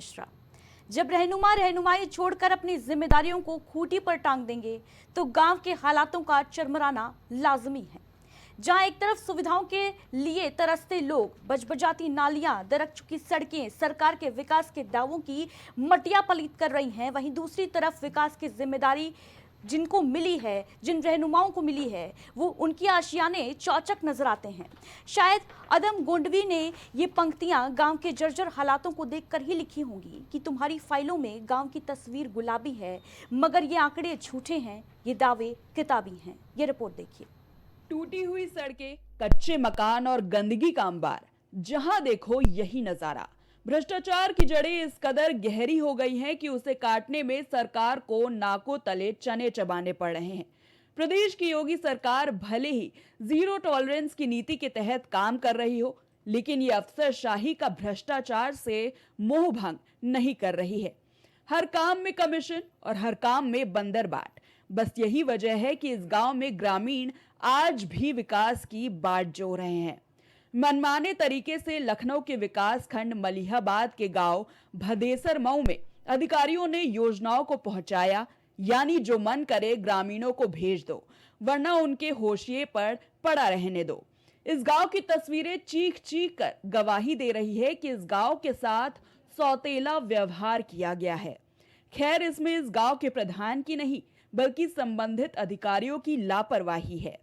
मिश्रा। जब रहनुमा रहनुमाई छोड़कर अपनी जिम्मेदारियों को खूंटी पर टांग देंगे तो गांव के हालातों का चरमराना लाजमी है। जहां एक तरफ सुविधाओं के लिए तरसते लोग, बजबजाती नालियां, दरक चुकी सड़कें सरकार के विकास के दावों की मटिया पलीत कर रही हैं, वहीं दूसरी तरफ विकास की जिम्मेदारी जिनको मिली है, जिन रहनुमाओं को मिली है, वो उनकी आशियाने चौचक नजर आते हैं। शायद अदम गोंडवी ने ये पंक्तियां गांव के जर्जर हालातों को देखकर ही लिखी होंगी कि तुम्हारी फाइलों में गांव की तस्वीर गुलाबी है, मगर ये आंकड़े झूठे हैं, ये दावे किताबी हैं। ये रिपोर्ट देखिए। टूटी हुई सड़कें, कच्चे मकान और गंदगी का अंबार, जहां देखो यही नजारा। भ्रष्टाचार की जड़ें इस कदर गहरी हो गई हैं कि उसे काटने में सरकार को नाकों तले चने चबाने पड़ रहे हैं। प्रदेश की योगी सरकार भले ही जीरो टॉलरेंस की नीति के तहत काम कर रही हो, लेकिन ये अफसरशाही का भ्रष्टाचार से मोह भंग नहीं कर रही है। हर काम में कमीशन और हर काम में बंदरबाट। बस यही वजह है कि इस गांव में ग्रामीण आज भी विकास की बाट जो रहे हैं। मनमाने तरीके से लखनऊ के विकास खंड मलिहाबाद के गांव भदेसर मऊ में अधिकारियों ने योजनाओं को पहुंचाया, यानी जो मन करे ग्रामीणों को भेज दो, वरना उनके होशिये पर पड़ा रहने दो। इस गांव की तस्वीरें चीख चीख कर गवाही दे रही है कि इस गांव के साथ सौतेला व्यवहार किया गया है। खैर, इसमें इस गांव के प्रधान की नहीं बल्कि संबंधित अधिकारियों की लापरवाही है।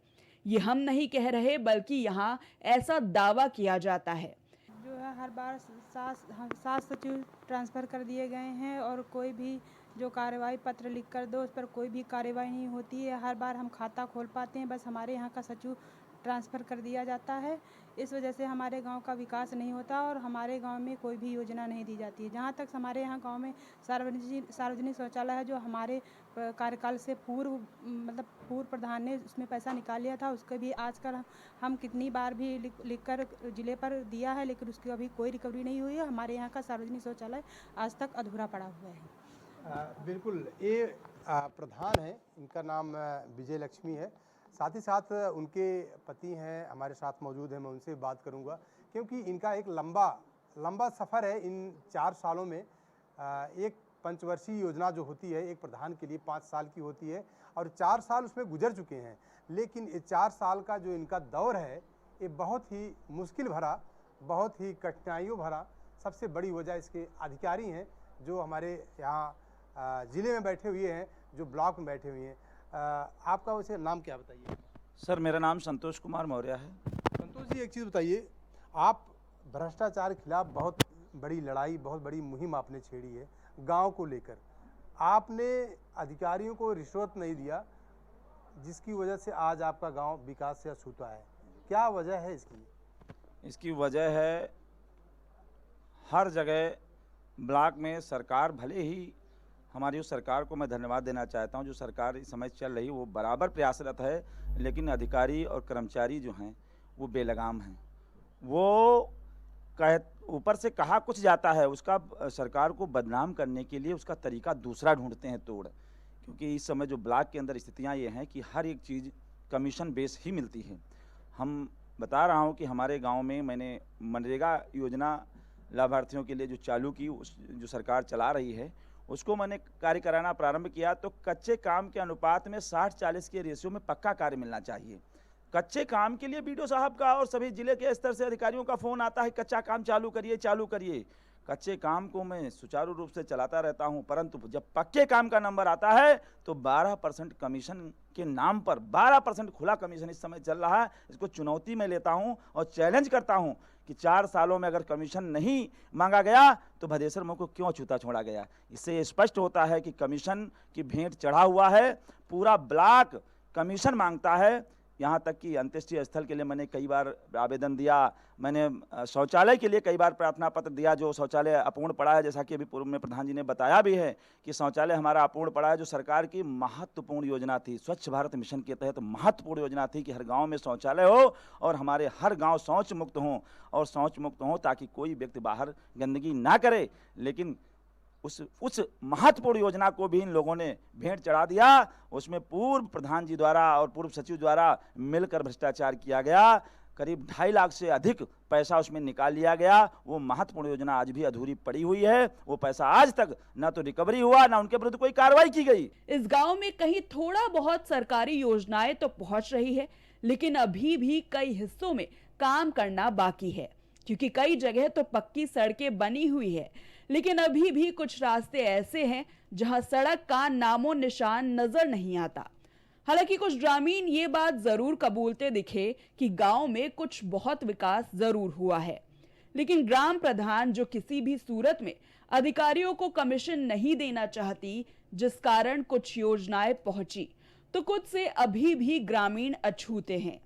ये हम नहीं कह रहे, बल्कि यहाँ ऐसा दावा किया जाता है। जो है हर बार सात सचिव ट्रांसफ़र कर दिए गए हैं और कोई भी जो कार्रवाई पत्र लिख कर दो उस पर कोई भी कार्रवाई नहीं होती है। हर बार हम खाता खोल पाते हैं, बस हमारे यहाँ का सचिव ट्रांसफ़र कर दिया जाता है। इस वजह से हमारे गांव का विकास नहीं होता और हमारे गांव में कोई भी योजना नहीं दी जाती है। जहां तक हमारे यहाँ गांव में सार्वजनिक शौचालय है, जो हमारे कार्यकाल से पूर्व प्रधान ने उसमें पैसा निकाल लिया था, उसके भी आजकल हम कितनी बार भी लिख कर जिले पर दिया है, लेकिन उसकी अभी कोई रिकवरी नहीं हुई है। हमारे यहाँ का सार्वजनिक शौचालय आज तक अधूरा पड़ा हुआ है। बिल्कुल, ये प्रधान है, इनका नाम विजय लक्ष्मी है। साथ ही साथ उनके पति हैं हमारे साथ मौजूद हैं, मैं उनसे बात करूंगा क्योंकि इनका एक लंबा सफ़र है। इन 4 सालों में एक पंचवर्षीय योजना जो होती है एक प्रधान के लिए 5 साल की होती है और 4 साल उसमें गुजर चुके हैं, लेकिन ये 4 साल का जो इनका दौर है ये बहुत ही मुश्किल भरा, बहुत ही कठिनाइयों भरा। सबसे बड़ी वजह इसके अधिकारी हैं जो हमारे यहाँ ज़िले में बैठे हुए हैं, जो ब्लॉक में बैठे हुए हैं। आपका वैसे नाम क्या बताइए? सर, मेरा नाम संतोष कुमार मौर्य है। संतोष जी, एक चीज़ बताइए, आप भ्रष्टाचार के खिलाफ बहुत बड़ी लड़ाई, बहुत बड़ी मुहिम आपने छेड़ी है गांव को लेकर। आपने अधिकारियों को रिश्वत नहीं दिया, जिसकी वजह से आज आपका गांव विकास से अछूता है। क्या वजह है इसकी? इसकी वजह है हर जगह ब्लॉक में सरकार, भले ही हमारी उस सरकार को मैं धन्यवाद देना चाहता हूं, जो सरकार इस समय चल रही वो बराबर प्रयासरत है, लेकिन अधिकारी और कर्मचारी जो हैं वो बेलगाम हैं। वो ऊपर से कहा कुछ जाता है, उसका सरकार को बदनाम करने के लिए उसका तरीका दूसरा ढूंढते हैं तोड़। क्योंकि इस समय जो ब्लॉक के अंदर स्थितियां ये हैं कि हर एक चीज़ कमीशन बेस ही मिलती है। हम बता रहा हूं कि हमारे गांव में मैंने मनरेगा योजना लाभार्थियों के लिए जो चालू की, जो सरकार चला रही है, उसको मैंने कार्य कराना प्रारंभ किया तो कच्चे काम के अनुपात में 60-40 के रेशियो में पक्का कार्य मिलना चाहिए। कच्चे काम के लिए बीडीओ साहब का और सभी जिले के स्तर से अधिकारियों का फ़ोन आता है, कच्चा काम चालू करिए। कच्चे काम को मैं सुचारू रूप से चलाता रहता हूं, परंतु जब पक्के काम का नंबर आता है तो 12% कमीशन के नाम पर 12% खुला कमीशन इस समय चल रहा है। इसको चुनौती में लेता हूं और चैलेंज करता हूं कि 4 सालों में अगर कमीशन नहीं मांगा गया तो भदेसर मऊ को क्यों छूता छोड़ा गया। इससे स्पष्ट होता है कि कमीशन की भेंट चढ़ा हुआ है, पूरा ब्लॉक कमीशन मांगता है। यहाँ तक कि अंत्येष्टि स्थल के लिए मैंने कई बार आवेदन दिया, मैंने शौचालय के लिए कई बार प्रार्थना पत्र दिया, जो शौचालय अपूर्ण पड़ा है। जैसा कि अभी पूर्व में प्रधान जी ने बताया भी है कि शौचालय हमारा अपूर्ण पड़ा है, जो सरकार की महत्वपूर्ण योजना थी, स्वच्छ भारत मिशन के तहत महत्वपूर्ण योजना थी कि हर गांव में शौचालय हो और हमारे हर गांव शौच मुक्त हों और शौच मुक्त हों ताकि कोई व्यक्ति बाहर गंदगी ना करे। लेकिन उस महत्वपूर्ण योजना को भी इन लोगों ने भेंट चढ़ा दिया। उसमें पूर्व प्रधान जी द्वारा और पूर्व सचिव द्वारा मिलकर भ्रष्टाचार किया गया। करीब 2.5 लाख से अधिक पैसा उसमें निकाल लिया गया। वो महत्वपूर्ण योजना आज भी अधूरी पड़ी हुई है। वो पैसा आज तक ना तो रिकवरी हुआ, ना उनके विरुद्ध कोई कार्रवाई की गई। इस गांव में कहीं थोड़ा बहुत सरकारी योजनाएं तो पहुंच रही है, लेकिन अभी भी कई हिस्सों में काम करना बाकी है, क्योंकि कई जगह तो पक्की सड़कें बनी हुई है, लेकिन अभी भी कुछ रास्ते ऐसे हैं जहां सड़क का नामो निशान नजर नहीं आता। हालांकि कुछ ग्रामीण ये बात जरूर कबूलते दिखे कि गांव में कुछ बहुत विकास जरूर हुआ है, लेकिन ग्राम प्रधान जो किसी भी सूरत में अधिकारियों को कमीशन नहीं देना चाहती, जिस कारण कुछ योजनाएं पहुंची, तो कुछ से अभी भी ग्रामीण अछूते हैं।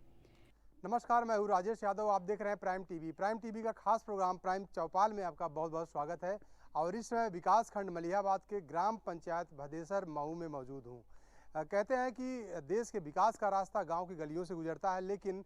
नमस्कार, मैं हूँ राजेश यादव। आप देख रहे हैं प्राइम टीवी। प्राइम टीवी का खास प्रोग्राम प्राइम चौपाल में आपका बहुत बहुत स्वागत है। और इस समय विकास खंड मलिहाबाद के ग्राम पंचायत भदेसर मऊ में मौजूद हूँ। कहते हैं कि देश के विकास का रास्ता गांव की गलियों से गुजरता है, लेकिन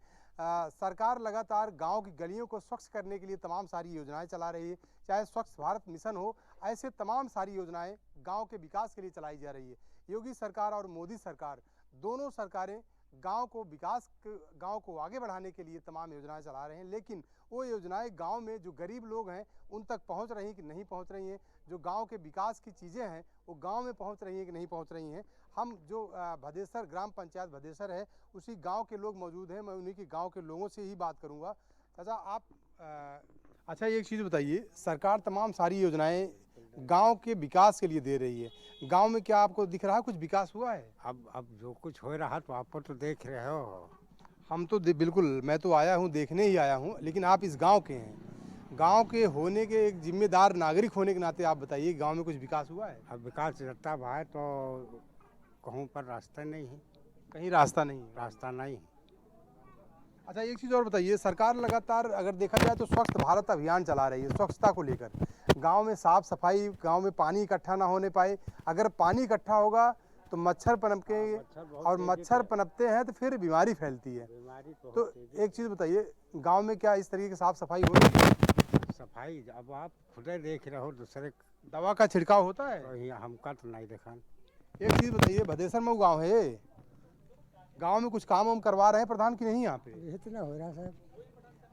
सरकार लगातार गांव की गलियों को स्वच्छ करने के लिए तमाम सारी योजनाएं चला रही है। चाहे स्वच्छ भारत मिशन हो, ऐसे तमाम सारी योजनाएं गांव के विकास के लिए चलाई जा रही है। योगी सरकार और मोदी सरकार, दोनों सरकारें गांव को आगे बढ़ाने के लिए तमाम योजनाएं चला रहे हैं, लेकिन वो योजनाएं गांव में जो गरीब लोग हैं उन तक पहुंच रही हैं कि नहीं पहुंच रही हैं। जो गांव के विकास की चीज़ें हैं वो गांव में पहुंच रही हैं कि नहीं पहुंच रही हैं। हम जो भदेसर ग्राम पंचायत भदेसर है, उसी गांव के लोग मौजूद हैं। मैं उन्हीं के गांव के लोगों से ही बात करूंगा। चाचा, आप अच्छा एक चीज़ बताइए, सरकार तमाम सारी योजनाएं गांव के विकास के लिए दे रही है, गांव में क्या आपको दिख रहा है कुछ विकास हुआ है? अब जो कुछ हो रहा तो आप तो देख रहे हो। हम तो बिल्कुल, मैं तो आया हूँ, देखने ही आया हूँ, लेकिन आप इस गांव के हैं। गांव के होने के, एक जिम्मेदार नागरिक होने के नाते आप बताइए, गांव में कुछ विकास हुआ है? अब विकास रहता भाई तो कहूँ पर रास्ता नहीं है, कहीं रास्ता नहीं है। रास्ता नहीं है। अच्छा एक चीज़ और बताइए, सरकार लगातार अगर देखा जाए तो स्वच्छ भारत अभियान चला रही है स्वच्छता को लेकर। गांव में साफ सफाई, गांव में पानी इकट्ठा ना होने पाए। अगर पानी इकट्ठा होगा तो मच्छर पनपके, और मच्छर पनपते हैं तो फिर बीमारी फैलती है। तो एक चीज़ बताइए, गांव में क्या इस तरीके की साफ सफाई हो रही है? सफाई अब आप खुद देख रहे हो, दूसरे दवा का छिड़काव होता है? तो हमका तो नहीं देखा। एक चीज़ बताइए, भदेसर मऊ गाँव है, गांव में कुछ काम वाम करवा रहे हैं प्रधान की नहीं यहाँ पे? इतना हो रहा साहब,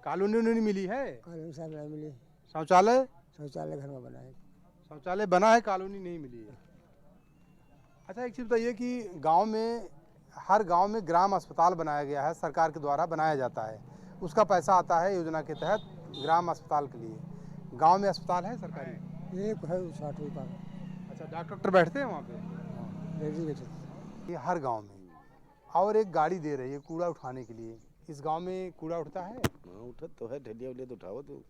कॉलोनी नहीं मिली है? कानून साहब नहीं मिली। शौचालय शौचालय घर में बना है, शौचालय बना है, कॉलोनी नहीं मिली है। अच्छा एक चीज़ बताइए कि गांव में, हर गांव में ग्राम अस्पताल बनाया गया है, सरकार के द्वारा बनाया जाता है, उसका पैसा आता है योजना के तहत ग्राम अस्पताल के लिए। गांव में अस्पताल है सरकारी? एक है 60 रुपये। अच्छा, डॉक्टर बैठते हैं वहाँ पे? ये हर गांव में। और एक गाड़ी दे रही है कूड़ा उठाने के लिए। इस गांव में कूड़ा उठता है? उठत तो है, ठेलिया उलिया तो उठावत हो।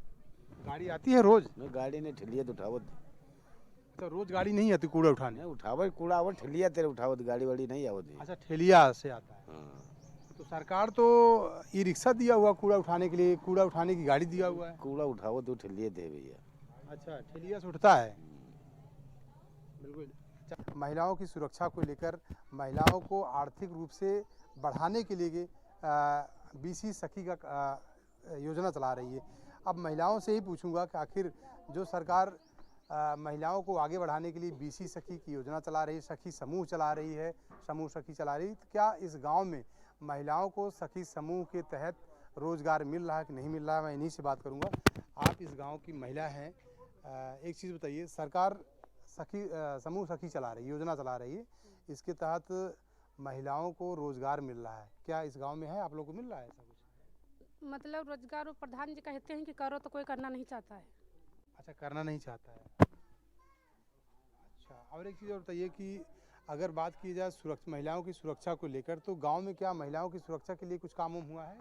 गाड़ी आती है रोज? गाड़ी ने ठेलिया तो उठावत। अच्छा, रोज गाड़ी नहीं आती कूड़ा उठाने? उठावत कूड़ा आवत, ठेलिया तेरे उठावत, गाड़ी वाड़ी नहीं आवत। अच्छा, ठेलिया से आता है। हाँ। तो सरकार तो ई रिक्शा दिया हुआ कूड़ा उठाने के लिए, कूड़ा उठाने की गाड़ी दिया हुआ है। कूड़ा उठावत तो ठेलिया दे भैया। अच्छा, ठेलिया से उठता है, बिल्कुल। अच्छा, महिलाओं की सुरक्षा को लेकर, महिलाओं को आर्थिक रूप से बढ़ाने के लिए बीसी सखी का योजना चला रही है। अब महिलाओं से ही पूछूंगा कि आखिर जो सरकार महिलाओं को आगे बढ़ाने के लिए बीसी सखी की योजना चला रही है, सखी समूह चला रही है, समूह सखी चला रही है, तो क्या इस गांव में महिलाओं को सखी समूह के तहत रोजगार मिल रहा है कि नहीं मिल रहा है? मैं इन्हीं से बात करूंगा। आप इस गांव की महिला हैं, एक चीज़ बताइए, सरकार सखी समूह सखी चला रही है, योजना चला रही है, इसके तहत महिलाओं को रोजगार मिल रहा है, क्या इस गांव में है? आप लोगों को मिल रहा है ऐसा कुछ? मतलब रोजगार वो प्रधान जी कहते हैं कि करो, तो कोई करना नहीं चाहता है। अच्छा, करना नहीं चाहता है। अच्छा, और एक चीज़ और बताइए कि अगर बात की जाए सुरक्षा, महिलाओं की सुरक्षा को लेकर, तो गांव में क्या महिलाओं की सुरक्षा के लिए कुछ काम हुआ है?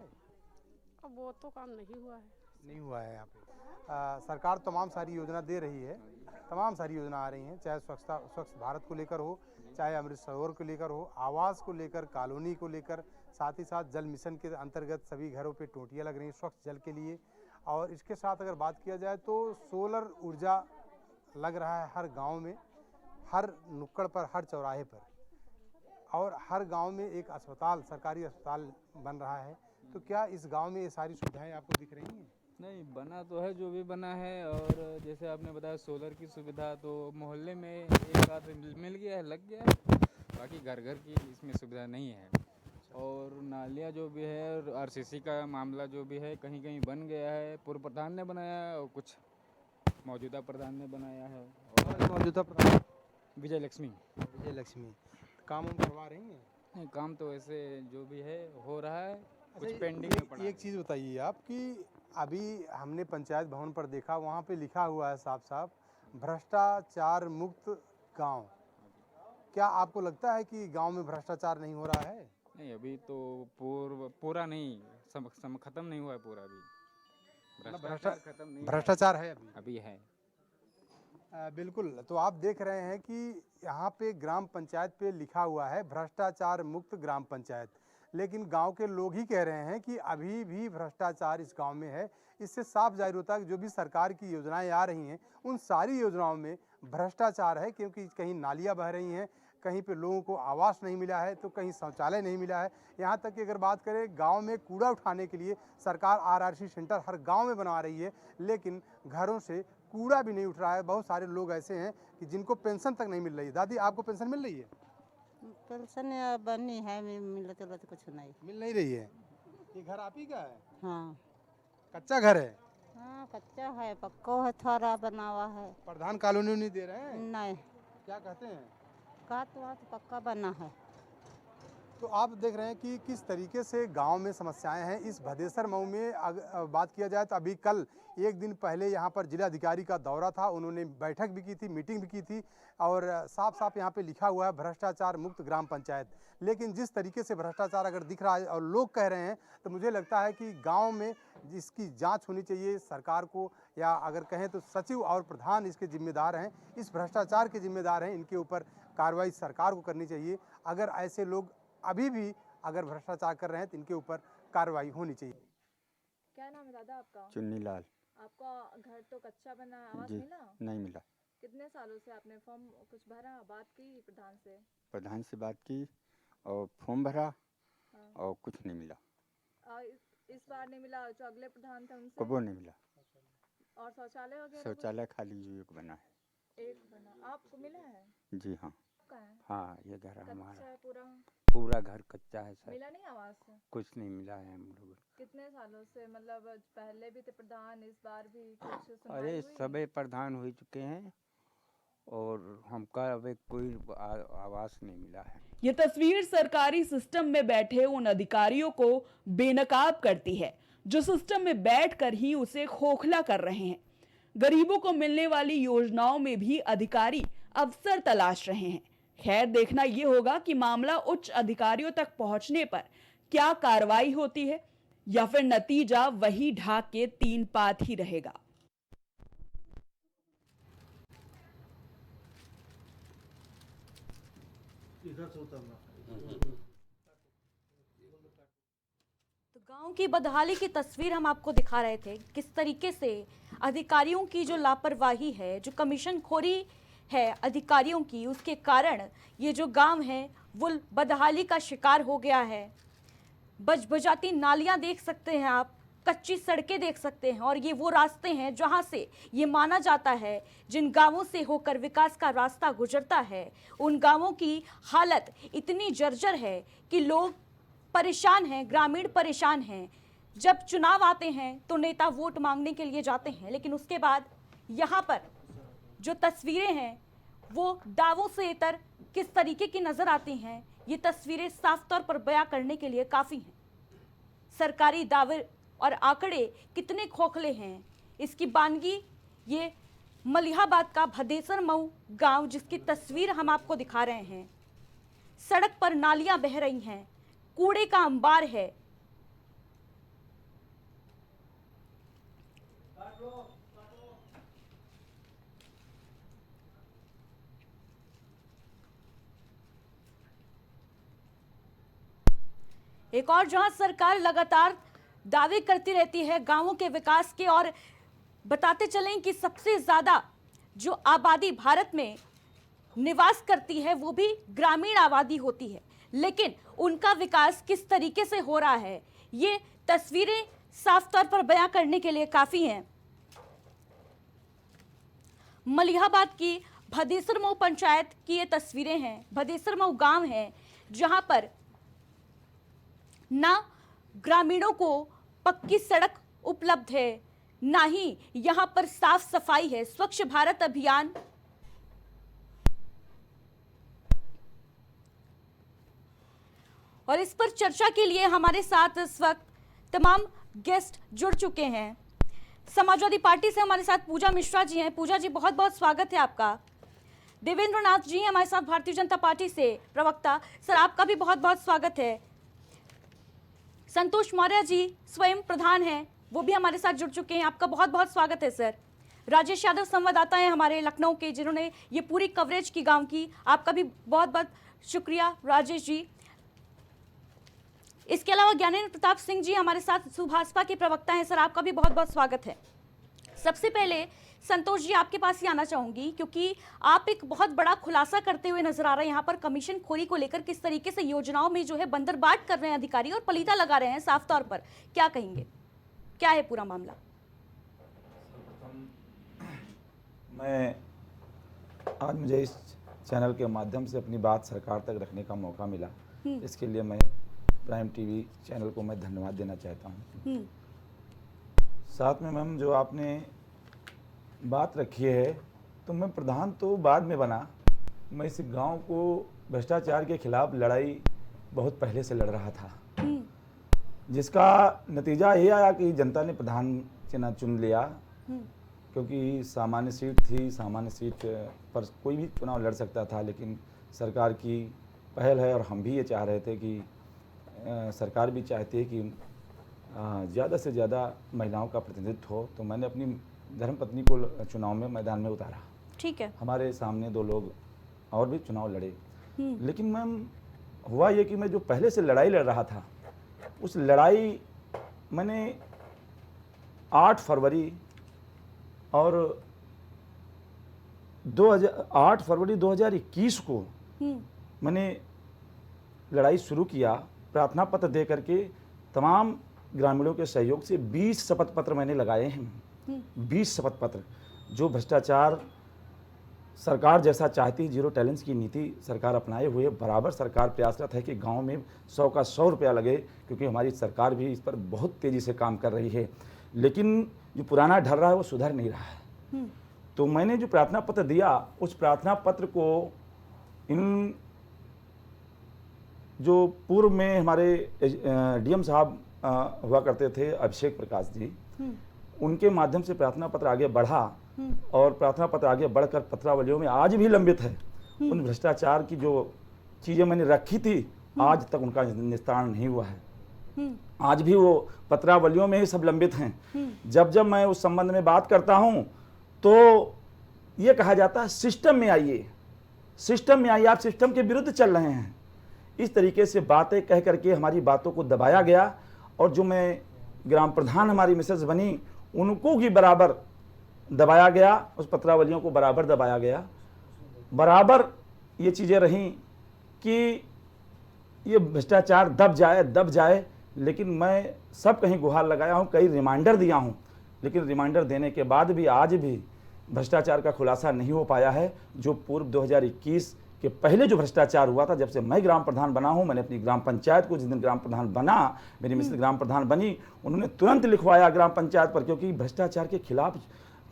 अब वो तो काम नहीं हुआ है। नहीं हुआ है यहाँ पे। सरकार तमाम सारी योजना दे रही है, तमाम सारी योजना आ रही हैं, चाहे स्वच्छ भारत को लेकर हो, चाहे अमृत सरोवर को लेकर हो, आवास को लेकर, कॉलोनी को लेकर, साथ ही साथ जल मिशन के अंतर्गत सभी घरों पे टोंटियाँ लग रही हैं स्वच्छ जल के लिए। और इसके साथ अगर बात किया जाए तो सोलर ऊर्जा लग रहा है हर गांव में, हर नुक्कड़ पर, हर चौराहे पर, और हर गांव में एक अस्पताल, सरकारी अस्पताल बन रहा है। तो क्या इस गांव में ये सारी सुविधाएं आपको दिख रही हैं? नहीं, बना तो है जो भी बना है, और जैसे आपने बताया सोलर की सुविधा तो मोहल्ले में एक आध मिल गया है, लग गया है, बाकी घर घर की इसमें सुविधा नहीं है। और नालियाँ जो भी है, आरसीसी का मामला जो भी है, कहीं कहीं बन गया है। पूर्व प्रधान ने बनाया है और कुछ मौजूदा प्रधान ने बनाया है। और मौजूदा प्रधान विजय लक्ष्मी। विजय लक्ष्मी काम हम करवा रही हैं। नहीं, काम तो ऐसे जो भी है हो रहा है, कुछ अच्छा, पेंडिंग में पड़ा एक चीज़ बताइए आप कि अभी हमने पंचायत भवन पर देखा, वहाँ पे लिखा हुआ है साफ साफ भ्रष्टाचार मुक्त गांव। क्या आपको लगता है कि गांव में भ्रष्टाचार नहीं हो रहा है? नहीं, अभी तो पूरा नहीं, सब खत्म नहीं हुआ है पूरा अभी। भ्रष्टाचार खत्म नहीं, भ्रष्टाचार है अभी है। बिल्कुल। तो आप देख रहे हैं कि यहाँ पे ग्राम पंचायत पे लिखा हुआ है भ्रष्टाचार मुक्त ग्राम पंचायत, लेकिन गांव के लोग ही कह रहे हैं कि अभी भी भ्रष्टाचार इस गांव में है। इससे साफ जाहिर होता है कि जो भी सरकार की योजनाएं आ रही हैं उन सारी योजनाओं में भ्रष्टाचार है, क्योंकि कहीं नालियां बह रही हैं, कहीं पे लोगों को आवास नहीं मिला है, तो कहीं शौचालय नहीं मिला है। यहाँ तक कि अगर बात करें गांव में कूड़ा उठाने के लिए सरकार आरआरसी सेंटर हर गांव में बनवा रही है, लेकिन घरों से कूड़ा भी नहीं उठ रहा है। बहुत सारे लोग ऐसे हैं कि जिनको पेंशन तक नहीं मिल रही है। दादी, आपको पेंशन मिल रही है? पेंशन बनी है, मिलत जुलत कुछ नहीं मिल नहीं रही है। ये घर आप ही का है? हाँ। कच्चा घर है? हाँ, कच्चा है, पक्का है, थोड़ा बना हुआ है। प्रधान कॉलोनी नहीं दे रहे हैं? नहीं। क्या कहते हैं? कहा तो पक्का बना है। तो आप देख रहे हैं कि किस तरीके से गांव में समस्याएं हैं। इस भदेसर मऊ में बात किया जाए तो अभी कल एक दिन पहले यहाँ पर जिलाधिकारी का दौरा था, उन्होंने बैठक भी की थी, मीटिंग भी की थी, और साफ साफ यहाँ पे लिखा हुआ है भ्रष्टाचार मुक्त ग्राम पंचायत। लेकिन जिस तरीके से भ्रष्टाचार अगर दिख रहा है और लोग कह रहे हैं, तो मुझे लगता है कि गाँव में इसकी जाँच होनी चाहिए सरकार को, या अगर कहें तो सचिव और प्रधान इसके जिम्मेदार हैं, इस भ्रष्टाचार के जिम्मेदार हैं, इनके ऊपर कार्रवाई सरकार को करनी चाहिए। अगर ऐसे लोग अभी भी अगर भ्रष्टाचार कर रहे हैं तो इनके ऊपर कार्रवाई होनी चाहिए। क्या नाम है दादा आपका? चुन्नी लाल। आपका घर तो कच्चा बना है, आवास जी, मिला? नहीं मिला। कितने सालों से आपने फॉर्म कुछ भरा, बात की प्रधान से? प्रधान से बात की और फॉर्म भरा। हाँ। और कुछ नहीं मिला। इस बार नहीं मिला, जो अगले प्रधान थे उनसे? कबो नहीं मिला। और शौचालय वगैरह? शौचालय खाली एक बना है। एक बना। आपको मिला है? जी हाँ। है? हाँ, ये घर हमारा कच्चा है पूरा? पूरा घर कच्चा है सर। मिला नहीं आवास? कुछ नहीं मिला है हम लोग। कितने सालों से, मतलब पहले भी थे प्रधान, इस बार भी कुछ सुनवाई अरे हुई? सबे प्रधान हो चुके हैं और हमका अब कोई आवास नहीं मिला है। ये तस्वीर सरकारी सिस्टम में बैठे उन अधिकारियों को बेनकाब करती है जो सिस्टम में बैठकर ही उसे खोखला कर रहे हैं। गरीबों को मिलने वाली योजनाओं में भी अधिकारी अवसर तलाश रहे हैं। खैर, देखना यह होगा कि मामला उच्च अधिकारियों तक पहुंचने पर क्या कार्रवाई होती है, या फिर नतीजा वही ढाक के तीन पात ही रहेगा। तो गांव की बदहाली की तस्वीर हम आपको दिखा रहे थे, किस तरीके से अधिकारियों की जो लापरवाही है, जो कमीशन खोरी है अधिकारियों की, उसके कारण ये जो गांव है वो बदहाली का शिकार हो गया है। बजबजाती नालियां देख सकते हैं आप, कच्ची सड़कें देख सकते हैं, और ये वो रास्ते हैं जहां से ये माना जाता है जिन गांवों से होकर विकास का रास्ता गुजरता है, उन गांवों की हालत इतनी जर्जर है कि लोग परेशान हैं, ग्रामीण परेशान हैं। जब चुनाव आते हैं तो नेता वोट मांगने के लिए जाते हैं, लेकिन उसके बाद यहाँ पर जो तस्वीरें हैं वो दावों से इतर किस तरीके की नजर आती हैं, ये तस्वीरें साफ तौर पर बयां करने के लिए काफ़ी हैं। सरकारी दावे और आंकड़े कितने खोखले हैं, इसकी बानगी ये मलिहाबाद का भदेसर मऊ गांव, जिसकी तस्वीर हम आपको दिखा रहे हैं। सड़क पर नालियां बह रही हैं, कूड़े का अंबार है। एक और जहां सरकार लगातार दावे करती रहती है गांवों के विकास के, और बताते चलें कि सबसे ज्यादा जो आबादी भारत में निवास करती है वो भी ग्रामीण आबादी होती है, लेकिन उनका विकास किस तरीके से हो रहा है ये तस्वीरें साफ तौर पर बयां करने के लिए काफी हैं। मलिहाबाद की भदेसर मऊ पंचायत की ये तस्वीरें हैं। भदेसर मऊ गांव है जहां पर ना ग्रामीणों को पक्की सड़क उपलब्ध है, ना ही यहां पर साफ सफाई है। स्वच्छ भारत अभियान और इस पर चर्चा के लिए हमारे साथ इस वक्त तमाम गेस्ट जुड़ चुके हैं। समाजवादी पार्टी से हमारे साथ पूजा मिश्रा जी हैं। पूजा जी, बहुत बहुत स्वागत है आपका। देवेंद्र नाथ जी हमारे साथ भारतीय जनता पार्टी से प्रवक्ता, सर आपका भी बहुत बहुत स्वागत है। संतोष मौर्य जी स्वयं प्रधान हैं, वो भी हमारे साथ जुड़ चुके हैं, आपका बहुत बहुत स्वागत है सर। राजेश यादव संवाददाता हैं हमारे लखनऊ के, जिन्होंने ये पूरी कवरेज की गांव की, आपका भी बहुत बहुत शुक्रिया राजेश जी। इसके अलावा ज्ञानेंद्र प्रताप सिंह जी हमारे साथ सुभाषपा के प्रवक्ता हैं, सर आपका भी बहुत बहुत स्वागत है। सबसे पहले संतोष जी आपके पास ही आना चाहूंगी, क्योंकि आप एक बहुत बड़ा खुलासा करते हुए नजर आ रहे हैं यहाँ पर कमीशन खोरी को लेकर, किस तरीके से योजनाओं में जो है बंदरबाट कर रहे हैं अधिकारी और पलीता लगा रहे हैं साफ तौर पर, क्या कहेंगे, क्या है पूरा मामला? मैं आज मुझे इस चैनल के माध्यम से अपनी बात सरकार तक रखने का मौका मिला, इसके लिए मैं प्राइम टीवी चैनल को मैं धन्यवाद देना चाहता हूँ। साथ में मैम जो आपने बात रखी है, तो मैं प्रधान तो बाद में बना, मैं इस गांव को भ्रष्टाचार के खिलाफ लड़ाई बहुत पहले से लड़ रहा था, जिसका नतीजा ये आया कि जनता ने प्रधान चुन लिया, क्योंकि सामान्य सीट थी, सामान्य सीट पर कोई भी चुनाव लड़ सकता था, लेकिन सरकार की पहल है और हम भी ये चाह रहे थे कि सरकार भी चाहती है कि ज़्यादा से ज़्यादा महिलाओं का प्रतिनिधित्व हो, तो मैंने अपनी धर्मपत्नी को चुनाव में मैदान में उतारा। ठीक है। हमारे सामने 2 लोग और भी चुनाव लड़े, लेकिन मैम हुआ ये कि मैं जो पहले से लड़ाई लड़ रहा था, उस लड़ाई मैंने 8 फरवरी और 8 फरवरी 2021 को मैंने लड़ाई शुरू किया, प्रार्थना पत्र दे करके तमाम ग्रामीणों के सहयोग से 20 शपथ पत्र मैंने लगाए हैं। 20 शपथ पत्र, जो भ्रष्टाचार सरकार जैसा चाहती, जीरो टैलेंट्स की नीति सरकार अपनाए हुए बराबर सरकार प्रयासरत है कि गांव में 100 का 100 रुपया लगे, क्योंकि हमारी सरकार भी इस पर बहुत तेज़ी से काम कर रही है, लेकिन जो पुराना ढल रहा है वो सुधर नहीं रहा है। तो मैंने जो प्रार्थना पत्र दिया, उस प्रार्थना पत्र को इन जो पूर्व में हमारे डीएम साहब हुआ करते थे, अभिषेक प्रकाश जी, उनके माध्यम से प्रार्थना पत्र आगे बढ़ा और प्रार्थना पत्र आगे बढ़कर पत्रावलियों में आज भी लंबित है। उन भ्रष्टाचार की जो चीज़ें मैंने रखी थी, आज तक उनका निस्तारण नहीं हुआ है। आज भी वो पत्रावलियों में ही सब लंबित हैं। जब जब मैं उस संबंध में बात करता हूं, तो ये कहा जाता है सिस्टम में आइए, सिस्टम में आइए, आप सिस्टम के विरुद्ध चल रहे हैं। इस तरीके से बातें कह करके हमारी बातों को दबाया गया, और जो मैं ग्राम प्रधान हमारी मिसेज बनी, उनको भी बराबर दबाया गया, उस पत्रावलियों को बराबर दबाया गया। बराबर ये चीज़ें रहीं कि ये भ्रष्टाचार दब जाए, लेकिन मैं सब कहीं गुहार लगाया हूँ, कई रिमाइंडर दिया हूँ, लेकिन रिमाइंडर देने के बाद भी आज भी भ्रष्टाचार का खुलासा नहीं हो पाया है। जो पूर्व 2021 के पहले जो भ्रष्टाचार हुआ था, जब से मैं ग्राम प्रधान बना हूं, मैंने अपनी ग्राम पंचायत को, जिस दिन ग्राम प्रधान बना, मेरी मिसेज ग्राम प्रधान बनी, उन्होंने तुरंत लिखवाया ग्राम पंचायत पर, क्योंकि भ्रष्टाचार के खिलाफ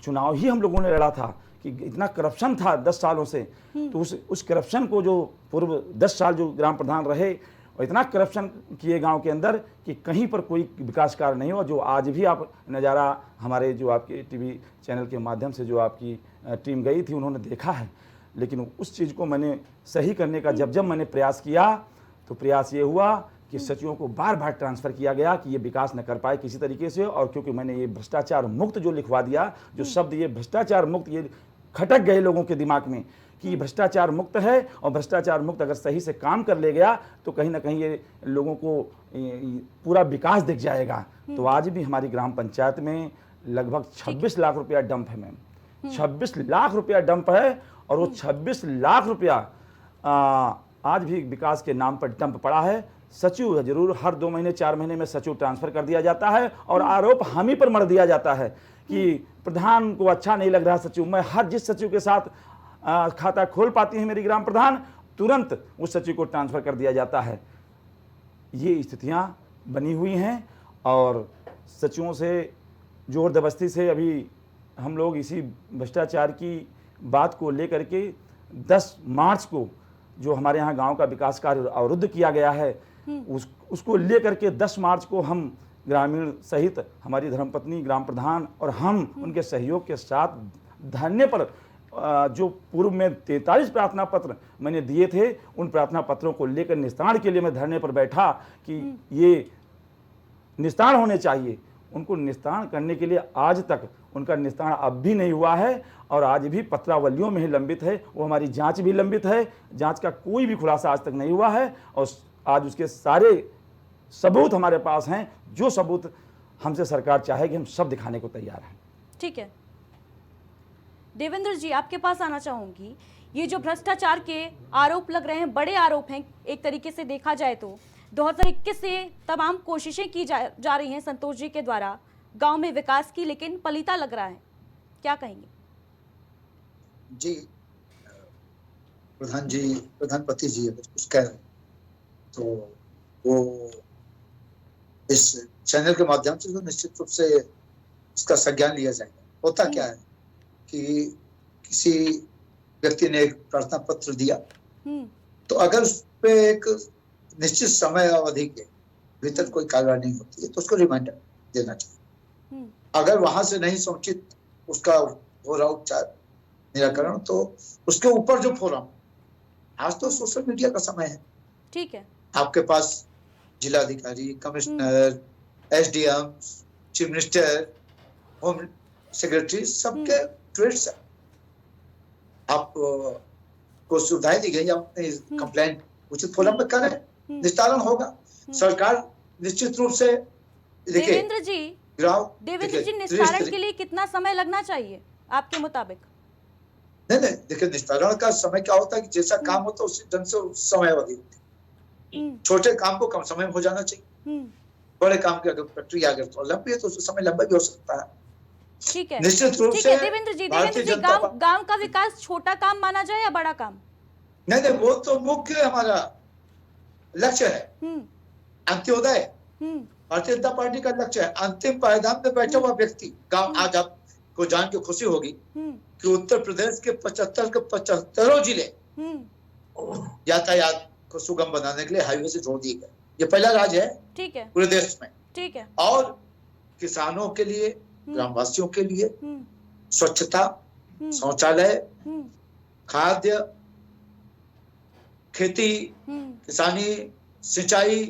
चुनाव ही हम लोगों ने लड़ा था कि इतना करप्शन था 10 सालों से। तो उस करप्शन को, जो पूर्व 10 साल जो ग्राम प्रधान रहे, और इतना करप्शन किए गांव के अंदर कि कहीं पर कोई विकास कार्य नहीं हुआ। जो आज भी आप नज़ारा हमारे जो आपके टीवी चैनल के माध्यम से जो आपकी टीम गई थी, उन्होंने देखा है। लेकिन उस चीज़ को मैंने सही करने का जब मैंने प्रयास किया, तो प्रयास ये हुआ कि सचिवों को बार बार ट्रांसफ़र किया गया कि ये विकास न कर पाए किसी तरीके से। और क्योंकि मैंने ये भ्रष्टाचार मुक्त जो लिखवा दिया, जो शब्द ये भ्रष्टाचार मुक्त, ये खटक गए लोगों के दिमाग में कि ये भ्रष्टाचार मुक्त है, और भ्रष्टाचार मुक्त अगर सही से काम कर ले गया तो कहीं ना कहीं ये लोगों को पूरा विकास दिख जाएगा। तो आज भी हमारी ग्राम पंचायत में लगभग 26 लाख रुपया डंप है मैम, 26 लाख रुपया डंप है, और वो 26 लाख रुपया आज भी विकास के नाम पर डंप पड़ा है। सचिव जरूर हर 2 महीने 4 महीने में सचिव ट्रांसफर कर दिया जाता है, और आरोप हम ही पर मर दिया जाता है कि प्रधान को अच्छा नहीं लग रहा सचिव। मैं हर जिस सचिव के साथ खाता खोल पाती है मेरी ग्राम प्रधान, तुरंत उस सचिव को ट्रांसफर कर दिया जाता है। ये स्थितियां बनी हुई हैं और सचिवों से जोर दबस्ती से अभी हम लोग इसी भ्रष्टाचार की बात को लेकर के 10 मार्च को जो हमारे यहाँ गांव का विकास कार्य अवरुद्ध किया गया है उसको लेकर के 10 मार्च को हम ग्रामीण सहित हमारी धर्मपत्नी ग्राम प्रधान और हम उनके सहयोग के साथ धरने पर जो पूर्व में 43 प्रार्थना पत्र मैंने दिए थे उन प्रार्थना पत्रों को लेकर निस्तारण के लिए मैं धरने पर बैठा कि ये निस्तारण होने चाहिए। उनको निस्तारण करने के लिए आज तक उनका निस्तारण अब भी नहीं हुआ है और आज भी पत्रावलियों में ही लंबित है। वो हमारी जांच भी लंबित है, जांच का कोई भी खुलासा आज तक नहीं हुआ है और आज उसके सारे सबूत हमारे पास हैं। जो सबूत हमसे सरकार चाहेगी हम सब दिखाने को तैयार हैं। ठीक है देवेंद्र जी, आपके पास आना चाहूंगी। ये जो भ्रष्टाचार के आरोप लग रहे हैं, बड़े आरोप हैं एक तरीके से देखा जाए तो 2021 से तमाम कोशिशें की जा रही हैं संतोष जी के द्वारा गांव में विकास की, लेकिन पलीता लग रहा है, क्या कहेंगे? जी प्रधानपति जी अगर कुछ कह रहे तो वो इस चैनल के माध्यम से तो निश्चित रूप से इसका संज्ञान लिया जाएगा। होता क्या है कि किसी व्यक्ति ने एक प्रार्थना पत्र दिया तो अगर उस पे एक निश्चित समय अवधि के भीतर कोई कार्रवाई नहीं होती है तो उसको रिमाइंडर देना चाहिए। अगर वहां से नहीं समुचित उसका हो रहा उपचार निराकरण तो उसके ऊपर जो फोरम, आज तो सोशल मीडिया का समय है। ठीक है, आपके पास जिलाधिकारी, commissioner, SDM, chief minister, home secretary सबके ट्वीट्स है। आप को सुविधाएं दी गई, अपने कंप्लेंट उचित फोरम में करें, निस्तारण होगा। सरकार निश्चित रूप से देवेंद्र जी निस्तारण के लिए कितना समय लगना चाहिए आपके मुताबिक? नहीं देखिए, निस्तारण का समय क्या होता है कि जैसा काम होता है उसी ढंग से समय अवधि होती है। छोटे काम को कम समय में हो जाना चाहिए, बड़े काम की अगर प्रक्रिया अगर तो लंबी है तो उसका समय लंबा भी हो सकता है। ठीक है, निश्चित रूप से देवेंद्र जी गांव का विकास छोटा काम माना जाए या बड़ा काम? नहीं, वो तो मुख्य हमारा लक्ष्य है, अंत्योदय। भारतीय जनता पार्टी का लक्ष्य है। अंतिम पायदान में बैठा हुआ व्यक्ति गांव, आज आपको जान के खुशी होगी कि उत्तर प्रदेश के 75 के 75 जिले यातायात को सुगम बनाने के लिए हाईवे से जोड़ दिए गए। ये पहला राज्य है, ठीक है, पूरे देश में। ठीक है, और किसानों के लिए, ग्रामवासियों के लिए स्वच्छता, शौचालय, खाद्य, खेती, किसानी, सिंचाई,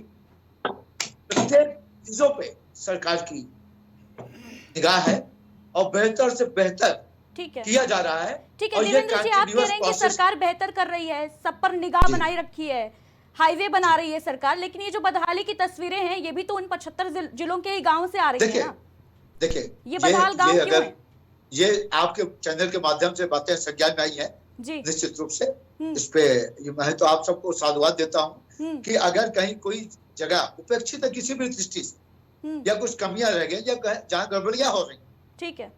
प्रत्येक चीजों पे सरकार की निगाह है और बेहतर से बेहतर किया जा रहा है। ठीक है देवेंद्र जी, आप कह रहे हैं कि सरकार बेहतर कर रही है, सब पर निगाह बनाई रखी है, हाईवे बना रही है सरकार, लेकिन ये जो बदहाली की तस्वीरें हैं ये भी तो उन 75 जिलों के ही गांव से आ रही है ना। देखिए ये बदहाल गांव क्यों है? ये आपके चैनल के माध्यम से बातें संज्ञान में आई है निश्चित रूप से। इस पे मैं तो आप सबको साधुवाद देता हूँ कि अगर कहीं कोई जगह उपेक्षित है किसी भी दृष्टि से या कुछ कमियां रह गई या जहाँ गड़बड़ियां हो रही, ठीक है,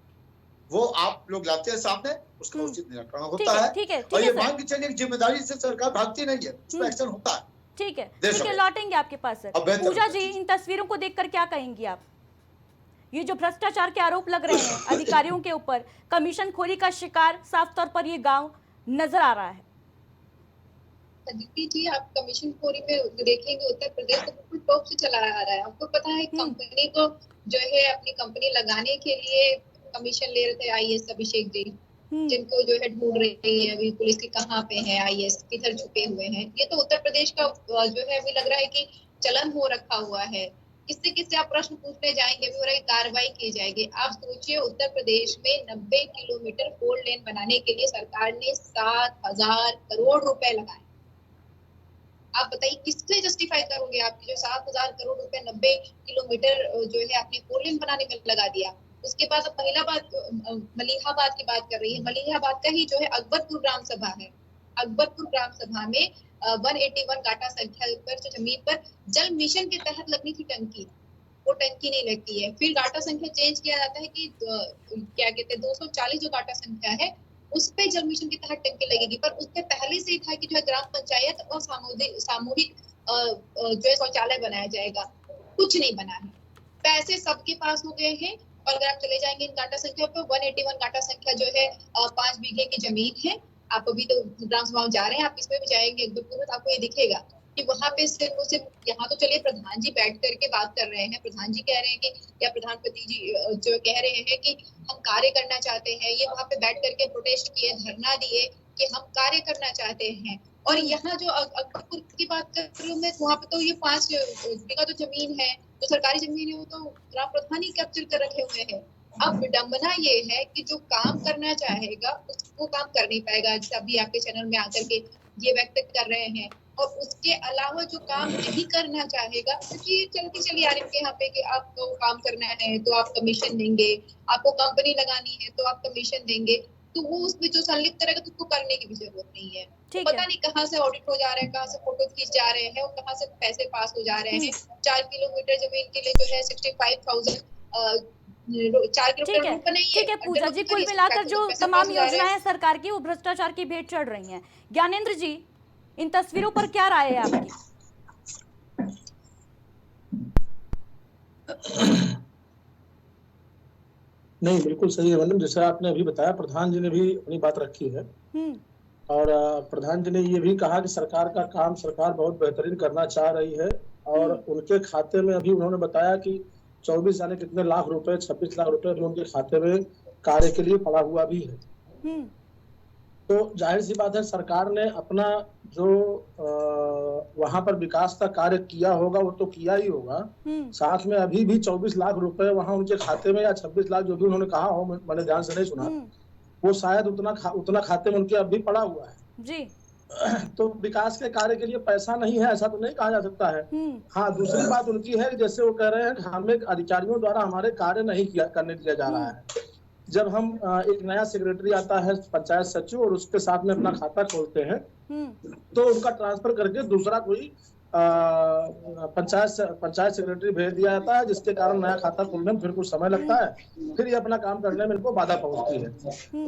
वो आप लोग लाते हैं सामने, उसका उचित निराकरण होता है। और ये मान के चलिए जिम्मेदारी से सरकार भागती नहीं है, उसमें एक्शन होता है। ठीक है, लौटेंगे आपके पास सर। पूजा जी, इन तस्वीरों को देखकर क्या कहेंगी आप? ये जो भ्रष्टाचार के आरोप लग रहे हैं अधिकारियों के ऊपर, कमीशन खोरी का शिकार साफ तौर पर ये गांव नजर आ रहा है। अदिति जी, आप कमीशन खोरी में देखेंगे उत्तर प्रदेश को बिल्कुल टॉप से चला आ रहा है। आपको पता है कंपनी को जो है अपनी कंपनी लगाने के लिए कमीशन ले रहे थे आईएएस अभिषेक जी, जिनको जो है ढूंढ रही है अभी पुलिस की कहाँ पे है आईएएस, किधर छुपे हुए हैं। ये तो उत्तर प्रदेश का जो है अभी लग रहा है कि चलन हो रखा हुआ है। किससे किससे आप प्रश्न पूछने जाएंगे, अभी हो रहा है कार्रवाई की जाएगी। आप सोचिए उत्तर प्रदेश में 90 किलोमीटर 4 लेन बनाने के लिए सरकार ने 7,000 करोड़ रुपए लगाए। आप बताइए किससे जस्टिफाई करोगे आपकी जो 7,000 करोड़ रुपए 90 किलोमीटर जो है आपने 4 लेन बनाने में लगा दिया। उसके बाद अब पहला बात मलिहाबाद की बात कर रही है। मलिहाबाद का ही जो है अकबरपुर ग्राम सभा है। अकबरपुर ग्राम सभा में 181 गाटा संख्या पर जो जमीन पर जल मिशन के तहत लगनी थी टंकी, वो टंकी नहीं लगती है। फिर गाटा संख्या चेंज किया जाता है कि क्या कहते हैं 240 जो गाटा संख्या है उस पे जल मिशन के तहत टंकी लगेगी, पर उससे पहले से ही था कि जो है ग्राम पंचायत और सामूहिक जो है शौचालय बनाया जाएगा। कुछ नहीं बना है। पैसे सबके पास हो गए हैं। और अगर आप चले जाएंगे इन गाटा संख्या पे, 181 गाटा संख्या जो है 5 बीघे की जमीन है। आप अभी तो ग्राम सभा में जा रहे हैं, आप इसमें भी जाएंगे गुरुपुर में तो आपको ये दिखेगा कि वहां पे सिर्फ यहाँ तो चलिए प्रधान जी बैठ करके बात कर रहे हैं, प्रधान जी कह रहे हैं कि या प्रधानपति जी जो कह रहे हैं कि हम कार्य करना चाहते हैं। ये वहां पे बैठ करके प्रोटेस्ट किए, धरना दिए कि हम कार्य करना चाहते हैं। और यहाँ जो अकबरपुर की बात कर रही हूँ मैं, वहाँ पे तो ये 5 बीघा जो जमीन है, जो सरकारी जमीन है, वो तो ग्राम प्रधान ही कैप्चर कर रखे हुए हैं। अब विडंबना ये है कि जो काम करना चाहेगा वो काम कर नहीं पाएगा, जैसे अभी आपके चैनल में आकर के ये व्यक्त कर रहे हैं। और उसके अलावा जो काम नहीं करना चाहेगा, क्योंकि ये चलती चली आ रही है यहाँ पे कि आपको काम करना है तो आप कमीशन देंगे, आपको कंपनी लगानी है तो आप कमीशन देंगे, तो वो उसमें जो संलिप्त रहेगा तो उसको करने की भी जरूरत नहीं है। पता नहीं कहाँ से ऑडिट हो जा रहे हैं, कहाँ से फोटो खींच जा रहे हैं और कहाँ से पैसे पास हो जा रहे हैं। 4 किलोमीटर जमीन के लिए जो है 65,000 4 किलोमीटर ठीक है पूजा जी, कुल मिलाकर जो तमाम योजनाएं सरकार की वो भ्रष्टाचार की भेंट चढ़ रही हैं। ज्ञानेंद्र जी, इन तस्वीरों पर क्या राय है आपकी? नहीं, बिल्कुल सही है मैडम, जैसे आपने अभी बताया, प्रधान जी ने भी अपनी बात रखी है। और प्रधान जी ने ये भी कहा कि सरकार का काम सरकार बहुत बेहतरीन करना चाह रही है। और उनके खाते में अभी उन्होंने बताया कि 24 जाने कितने लाख रुपए, 26 लाख रुपए भी उनके खाते में कार्य के लिए पड़ा हुआ भी है। तो जाहिर सी बात है, सरकार ने अपना जो वहां पर विकास का कार्य किया होगा वो तो किया ही होगा, साथ में अभी भी 24 लाख रुपए वहां उनके खाते में, या 26 लाख जो भी उन्होंने कहा हो, मैंने ध्यान से नहीं सुना, वो शायद उतना खाते में उनके अभी पड़ा हुआ है जी। तो विकास के कार्य के लिए पैसा नहीं है ऐसा तो नहीं कहा जा सकता है। हाँ, दूसरी बात उनकी है, जैसे वो कह रहे हैं हमें अधिकारियों द्वारा हमारे कार्य नहीं करने दिया जा रहा है। जब हम एक नया सेक्रेटरी आता है पंचायत सचिव और उसके साथ में अपना खाता खोलते हैं तो उनका ट्रांसफर करके दूसरा कोई पंचायत सेक्रेटरी भेज दिया जाता है, जिसके कारण नया खाता खोलने में फिर कुछ समय लगता है, फिर ये अपना काम करने में इनको बाधा पहुंचती है।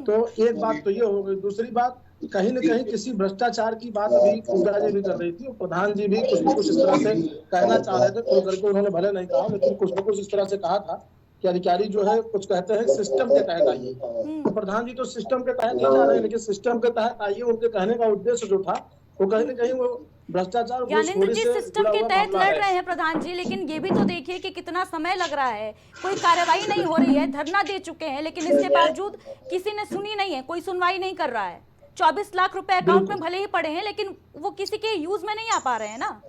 तो एक बात तो ये हो गई। दूसरी बात, कहीं न कहीं किसी भ्रष्टाचार की बात अभी पूजा जी भी कर रही थी और प्रधान जी भी कुछ इस तरह से कहना चाह रहे थे, खुल करके उन्होंने भले नहीं कहा लेकिन कुछ न कुछ इस तरह से कहा था कि अधिकारी जो है कुछ कहते हैं सिस्टम के तहत आइए। तो प्रधान जी तो सिस्टम के तहत नहीं जा रहे हैं, लेकिन सिस्टम के तहत आइए उनके कहने का उद्देश्य जो था वो कहीं न कहीं वो भ्रष्टाचार ज्ञानेंद्र जी सिस्टम के तहत लड़ रहे हैं प्रधान जी, लेकिन ये भी तो देखिए कि कितना समय लग रहा है, कोई कार्रवाई नहीं हो रही है। धरना दे चुके हैं लेकिन इसके बावजूद किसी ने सुनी नहीं है, कोई सुनवाई नहीं कर रहा है। 24 लाख रुपए अकाउंट में भले ही पड़े हैं लेकिन वो किसी के यूज में नहीं आ पा रहे हैं ना।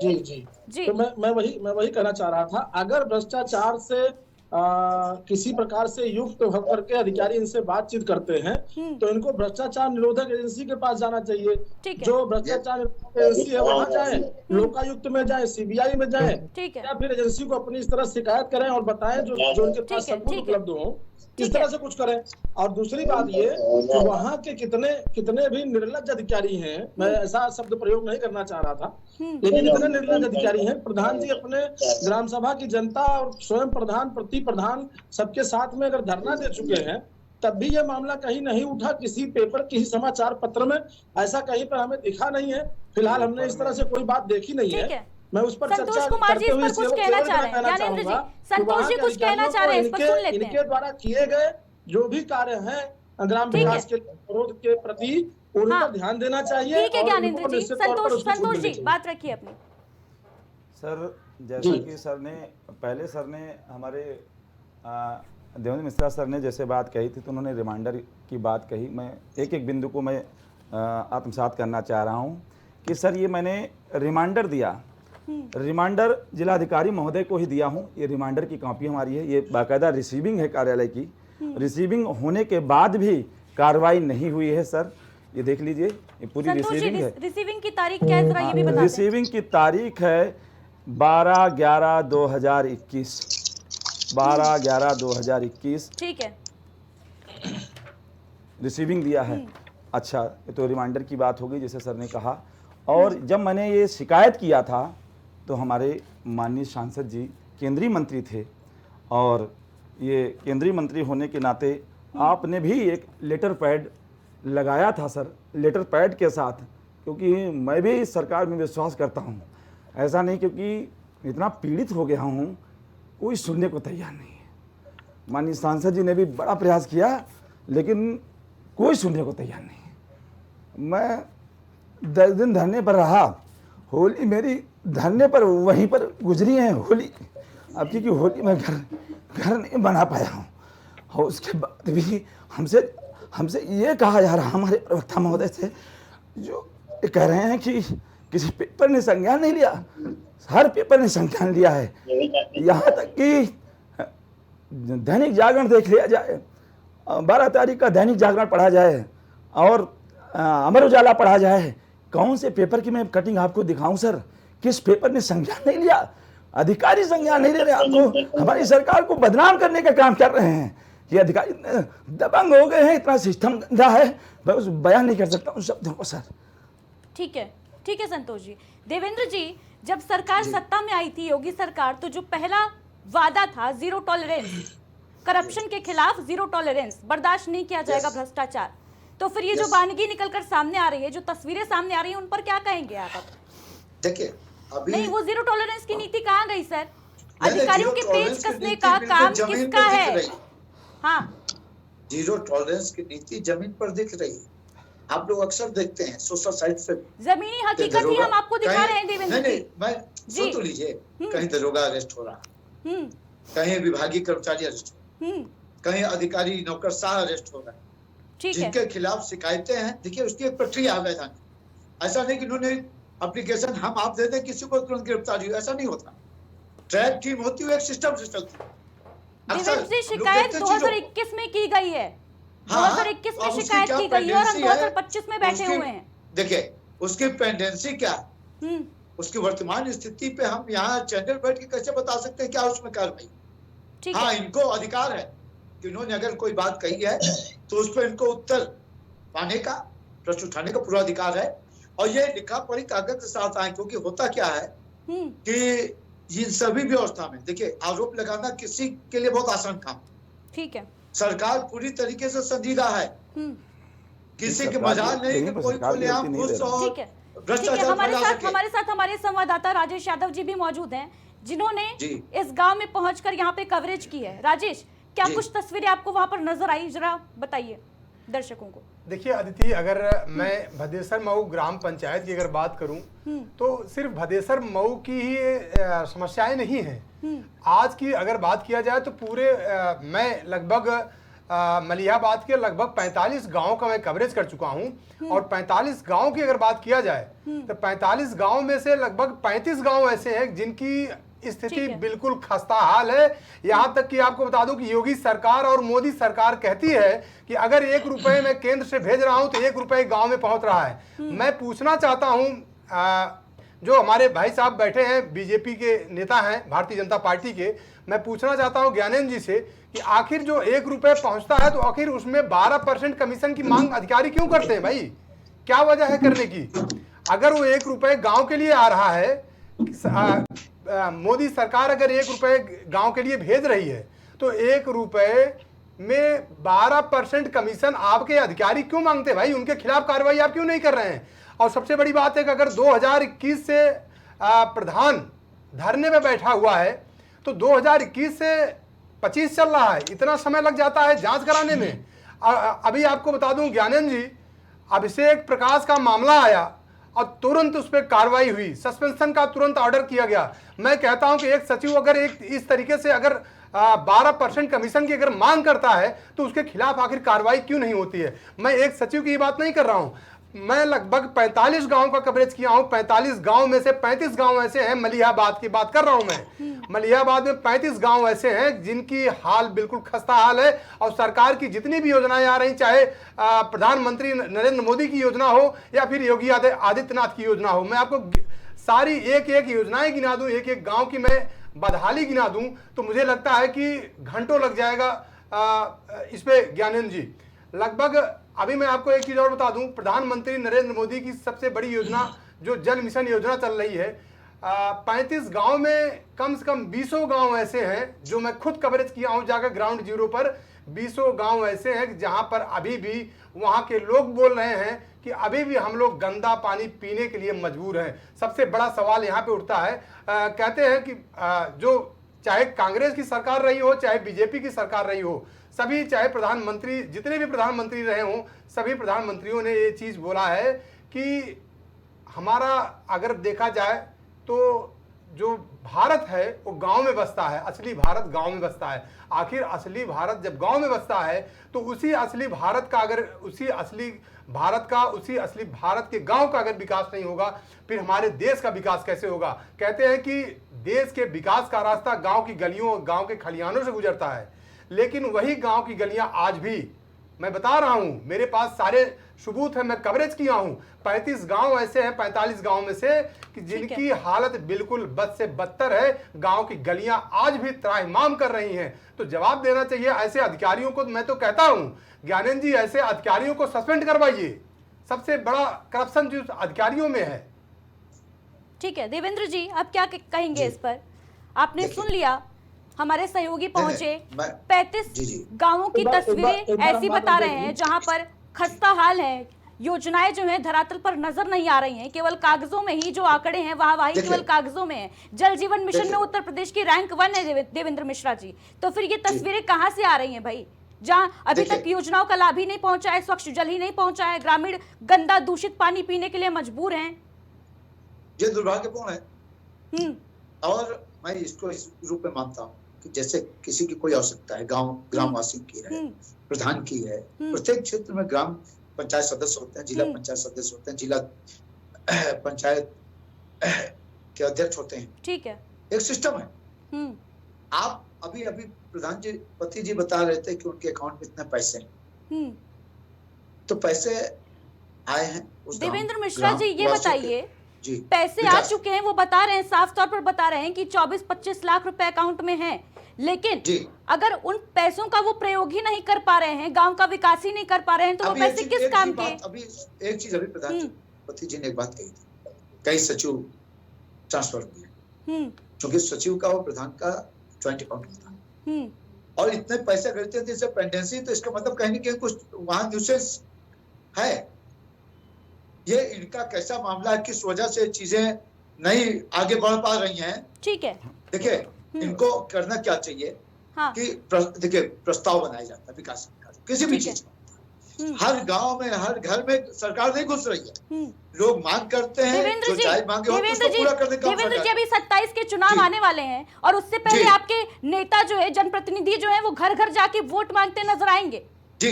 जी जी जी, तो मैं वही कहना चाह रहा था, अगर भ्रष्टाचार से किसी प्रकार से युक्त होकर के अधिकारी इनसे बातचीत करते हैं तो इनको भ्रष्टाचार निरोधक एजेंसी के पास जाना चाहिए। जो भ्रष्टाचार एजेंसी है वहां जाए, लोकायुक्त में जाए, सीबीआई में जाए, या फिर एजेंसी को अपनी इस तरह शिकायत करें और बताएं जो उनके पास सबूत उपलब्ध हो, इस तरह से कुछ करें। और दूसरी बात ये कि वहाँ के कितने भी निर्लज्ज अधिकारी हैं, मैं ऐसा शब्द प्रयोग नहीं करना चाह रहा था, लेकिन इतने निर्लज्ज अधिकारी हैं। प्रधान जी अपने ग्राम सभा की जनता और स्वयं प्रधान प्रति प्रधान सबके साथ में अगर धरना दे चुके हैं तब भी ये मामला कहीं नहीं उठा, किसी पेपर किसी समाचार पत्र में ऐसा कहीं पर हमें दिखा नहीं है। फिलहाल हमने इस तरह से कोई बात देखी नहीं है। मैं उस पर संतोष कुमार जी इस पर कुछ कहना चाह रहे हैं। ज्ञानेंद्र जी, संतोष जी कुछ कहना चाह रहे हैं, इस पर सुन लेते हैं। इनके द्वारा किए गए जो भी कार्य हैं ग्राम विकास के विरोध के प्रति उन पर ध्यान देना चाहिए। ठीक है ज्ञानेंद्र जी, संतोष जी बात रखिए अपनी। सर, जैसा कि सर ने हमारे देवेंद्र मिश्रा सर ने जैसे बात कही थी तो उन्होंने रिमाइंडर की बात कही। मैं एक बिंदु को मैं आत्मसात करना चाह रहा हूँ कि सर ये मैंने रिमाइंडर दिया, रिमाइंडर जिलाधिकारी महोदय को ही दिया हूँ। ये रिमाइंडर की कॉपी हमारी है, ये बाकायदा रिसीविंग है कार्यालय की। रिसीविंग होने के बाद भी कार्रवाई नहीं हुई है सर, ये देख लीजिए, ये पूरी रिसीविंग है। रिसीविंग की तारीख क्या है जरा ये भी बता दें। रिसीविंग की तारीख है 12/11/2021, 12/11/2021। ठीक है, रिसीविंग दिया है। अच्छा, ये तो रिमाइंडर की बात हो गई जैसे सर ने कहा। और जब मैंने ये शिकायत किया था तो हमारे माननीय सांसद जी केंद्रीय मंत्री थे और ये केंद्रीय मंत्री होने के नाते आपने भी एक लेटर पैड लगाया था सर, लेटर पैड के साथ, क्योंकि मैं भी इस सरकार में विश्वास करता हूँ। ऐसा नहीं क्योंकि इतना पीड़ित हो गया हूँ, कोई सुनने को तैयार नहीं है। माननीय सांसद जी ने भी बड़ा प्रयास किया, लेकिन कोई सुनने को तैयार नहीं है। मैं 10 दिन धरने पर रहा, होली मेरी धरने पर वहीं पर गुजरी है होली। अब क्योंकि होली मैं घर नहीं बना पाया हूँ, और उसके बाद भी हमसे ये कहा जा रहा, हमारे प्रवक्ता महोदय से, जो कह रहे हैं कि किसी पेपर ने संज्ञान नहीं लिया। हर पेपर ने संज्ञान लिया है, यहाँ तक कि दैनिक जागरण देख लिया जाए, 12 तारीख का दैनिक जागरण पढ़ा जाए और अमर उजाला पढ़ा जाए। कौन से पेपर की मैं कटिंग आपको दिखाऊं सर? किस पेपर ने संज्ञान नहीं लिया? अधिकारी संज्ञान नहीं ले रहे, आपको हमारी सरकार को बदनाम करने का काम कर रहे हैं। ये अधिकारी दबंग हो गए हैं, इतना सिस्टम गंदा है, मैं उस बयान नहीं कर सकता उन शब्दों को सर। ठीक है संतोष जी। देवेंद्र जी, जब सरकार सत्ता में आई थी, योगी सरकार, तो जो पहला वादा था जीरो टॉलरेंस, करप्शन के खिलाफ जीरो टॉलरेंस, बर्दाश्त नहीं किया जाएगा भ्रष्टाचार, तो फिर ये जो वानगी निकलकर सामने आ रही है, जो तस्वीरें सामने आ रही है, उन पर क्या कहेंगे आप? देखिए अभी नहीं, वो जीरो टॉलरेंस की नीति कहाँ गई सर? अधिकारियों के पेच कसने का काम किसका है? हाँ, जीरो टॉलरेंस की नीति जमीन पर दिख रही है। आप लोग अक्सर देखते हैं सोशल साइट पे, जमीनी हकीकत ही हम आपको दिखा रहे हैं देवेंद्र जी। नहीं, मैं सुन तो लीजिए, कहीं दरोगा अरेस्ट हो रहा, कहीं विभागीय कर्मचारी अरेस्ट हो रहा, कहीं अधिकारी नौकरशाह अरेस्ट हो रहा है, जिनके खिलाफ शिकायतें हैं। देखिए उसकी एक प्रक्रिया है वैधानिक, ऐसा नहीं कि उन्होंने एप्लीकेशन हम आप दे दें किसी को तुरंत गिरफ्तारी हो, ऐसा नहीं होता। ट्रैक टीम होती है, एक सिस्टम से चलती है। शिकायत 2021 में की गई है, 2021 में शिकायत की गई है और हम 2025 में बैठे हुए हैं। देखिए उसकी पेंडेंसी क्या है, उसकी वर्तमान स्थिति पे हम यहाँ चैनल बैठ के कैसे बता सकते हैं क्या उसमें कार्रवाई। हाँ, इनको अधिकार है कि उन्होंने अगर कोई बात कही है तो उस पर इनको उत्तर पाने का, प्रश्न उठाने का पूरा अधिकार है। और ये लिखा पढ़ी कागज के साथ आए, क्योंकि होता क्या है कि इन सभी व्यवस्था में देखिए आरोप लगाना किसी के लिए बहुत आसान काम। ठीक है, सरकार पूरी तरीके से संजीदा है, किसी के मजाल नहीं कि कोई खुलेआम घूस और भ्रष्टाचार। हमारे साथ हमारे संवाददाता राजेश यादव जी भी मौजूद हैं, जिन्होंने इस गांव में पहुंचकर यहाँ पे कवरेज की है। राजेश, क्या कुछ तस्वीरें आपको वहां पर नजर आई, जरा बताइए दर्शकों को। देखिए अदिति, अगर मैं भदेसर मऊ ग्राम पंचायत की अगर बात करूं तो सिर्फ भदेसर मऊ की ही समस्याएं नहीं हैं। आज की अगर बात किया जाए तो पूरे मैं लगभग मलिहाबाद के लगभग 45 गांव का मैं कवरेज कर चुका हूं, और 45 गांव की अगर बात किया जाए तो 45 गांव में से लगभग 35 गांव ऐसे हैं जिनकी स्थिति बिल्कुल खस्ता हाल है। यहाँ तक कि आपको बता दूं कि योगी सरकार और मोदी सरकार कहती है कि अगर 1 रुपए मैं केंद्र से भेज रहा हूं तो 1 रुपए गांव में पहुंच रहा है। मैं पूछना चाहता हूं, जो हमारे भाई साहब बैठे हैं, बीजेपी के नेता हैं, भारतीय जनता पार्टी के, मैं पूछना चाहता हूं ज्ञानेंद्र जी से कि आखिर जो 1 रुपए पहुंचता है तो आखिर उसमें 12% कमीशन की मांग अधिकारी क्यों करते हैं भाई? क्या वजह है करने की? अगर वो 1 रुपए गाँव के लिए आ रहा है, मोदी सरकार अगर 1 रुपए गांव के लिए भेज रही है तो 1 रुपए में 12% कमीशन आपके अधिकारी क्यों मांगते हैं भाई? उनके खिलाफ कार्रवाई आप क्यों नहीं कर रहे हैं? और सबसे बड़ी बात है कि अगर 2021 से प्रधान धरने में बैठा हुआ है तो 2021 से 25 चल रहा है, इतना समय लग जाता है जांच कराने में। अभी आपको बता दूं ज्ञानेंद्र जी, अभिषेक प्रकाश का मामला आया और तुरंत उस पर कार्रवाई हुई, सस्पेंशन का तुरंत ऑर्डर किया गया। मैं कहता हूं कि एक सचिव अगर एक इस तरीके से अगर 12% कमीशन की अगर मांग करता है तो उसके खिलाफ आखिर कार्रवाई क्यों नहीं होती है? मैं एक सचिव की बात नहीं कर रहा हूं, मैं लगभग 45 गांव का कवरेज किया हूं। 45 गांव में से 35 गांव ऐसे हैं, मलिहाबाद की बात कर रहा हूं मैं, मलिहाबाद में 35 गांव ऐसे हैं जिनकी हाल बिल्कुल खस्ता हाल है। और सरकार की जितनी भी योजनाएं आ रही, चाहे प्रधानमंत्री नरेंद्र मोदी की योजना हो या फिर योगी आदित्यनाथ की योजना हो, मैं आपको सारी एक एक योजनाएं गिना दूं, एक एक गांव की मैं बदहाली गिना दूं तो मुझे लगता है कि घंटों लग जाएगा इस पे ज्ञानेंद्र जी। लगभग अभी मैं आपको एक चीज और बता दूं, प्रधानमंत्री नरेंद्र मोदी की सबसे बड़ी योजना जो जल मिशन योजना चल रही है, 35 गांव में कम से कम 20 गांव ऐसे हैं जो मैं खुद कवरेज किया हूं जाकर ग्राउंड जीरो पर। बीसों गांव ऐसे हैं कि जहां पर अभी भी वहां के लोग बोल रहे हैं कि अभी भी हम लोग गंदा पानी पीने के लिए मजबूर हैं। सबसे बड़ा सवाल यहाँ पे उठता है, कहते हैं कि जो चाहे कांग्रेस की सरकार रही हो चाहे बीजेपी की सरकार रही हो, सभी चाहे प्रधानमंत्री जितने भी प्रधानमंत्री रहे हों, सभी प्रधानमंत्रियों ने ये चीज़ बोला है कि हमारा अगर देखा जाए तो जो भारत है वो गांव में बसता है, असली भारत गांव में बसता है। आखिर असली भारत जब गांव में बसता है तो उसी असली भारत का उसी असली भारत के गांव का अगर विकास नहीं होगा, फिर हमारे देश का विकास कैसे होगा। कहते हैं कि देश के विकास का रास्ता गांव की गलियों, गांव के खलिहानों से गुजरता है, लेकिन वही गांव की गलियां आज भी, मैं बता रहा हूं, मेरे पास सारे सबूत है, मैं कवरेज किया हूं, 35 गांव ऐसे हैं 45 गांव में से कि जिनकी हालत बिल्कुल बद से बदतर है। गांव की गलियां आज भी त्राहिमाम कर रही हैं। तो जवाब देना चाहिए ऐसे अधिकारियों को। मैं तो कहता हूं ज्ञानेंद्र जी, ऐसे अधिकारियों को सस्पेंड करवाइए। सबसे बड़ा करप्शन जो अधिकारियों में है। ठीक है देवेंद्र जी, अब क्या कहेंगे इस पर? आपने सुन लिया, हमारे सहयोगी पहुंचे, 35 गांवों की तस्वीरें ऐसी बता रहे हैं जहां पर खस्ता हाल है। योजनाएं जो हैं धरातल पर नजर नहीं आ रही हैं, केवल कागजों में ही जो आंकड़े हैं वही केवल कागजों में है। जल जीवन मिशन में उत्तर प्रदेश की रैंक 1 है देवेंद्र मिश्रा जी। तो फिर ये तस्वीरें कहां से आ रही हैं भाई, जहां अभी तक योजनाओं का लाभ ही नहीं पहुंचा है, स्वच्छ जल ही नहीं पहुंचा है, ग्रामीण गंदा दूषित पानी पीने के लिए मजबूर हैं। ये दुर्भाग्यपूर्ण है। और मैं इसको इस रूप में मानता हूँ कि जैसे किसी की कोई आवश्यकता है, ग्रामवासियों की है, प्रधान की है, प्रत्येक क्षेत्र में ग्राम पंचायत सदस्य होते हैं, जिला पंचायत सदस्य होते हैं, जिला पंचायत के अध्यक्ष होते हैं। ठीक है, एक सिस्टम है। आप अभी प्रधानपति जी बता रहे थे कि उनके अकाउंट में इतने पैसे हैं, तो पैसे आए हैं। देवेंद्र मिश्रा जी ये बताइए, पैसे आ चुके हैं, वो बता रहे हैं, साफ तौर पर बता रहे हैं कि 24-25 लाख रुपए अकाउंट में हैं, लेकिन अगर उन पैसों का वो प्रयोग ही नहीं कर पा रहे हैं, गांव का विकास ही नहीं कर पा रहे हैं, तो वो पैसे किस काम के? अभी एक चीज अभी प्रधानपति जी ने एक बात कही थी, कई सचिव ट्रांसफर हुए, क्योंकि सचिव का और प्रधान का ज्वाइंट अकाउंट होता है, और इतने पैसे खरीदते थे पेंडेंसी, तो इसका मतलब कहीं ना कहीं कुछ वहां न्यूसेंस है। ये इनका कैसा मामला है, किस वजह से चीजें नहीं आगे बढ़ पा रही हैं। ठीक है, देखिए इनको करना क्या चाहिए कि देखिए प्रस्ताव बनाया जाता है विकास किसी भी चीज में। हर गांव में, हर घर में सरकार नहीं घुस रही है, लोग मांग करते हैं, जो जायज मांगे होती है उसको पूरा करने का। देवेंद्र जी, अभी 27 के चुनाव आने वाले हैं और उससे पहले आपके नेता जो है, जनप्रतिनिधि जो है, वो घर घर जाके वोट मांगते नजर आएंगे। जी,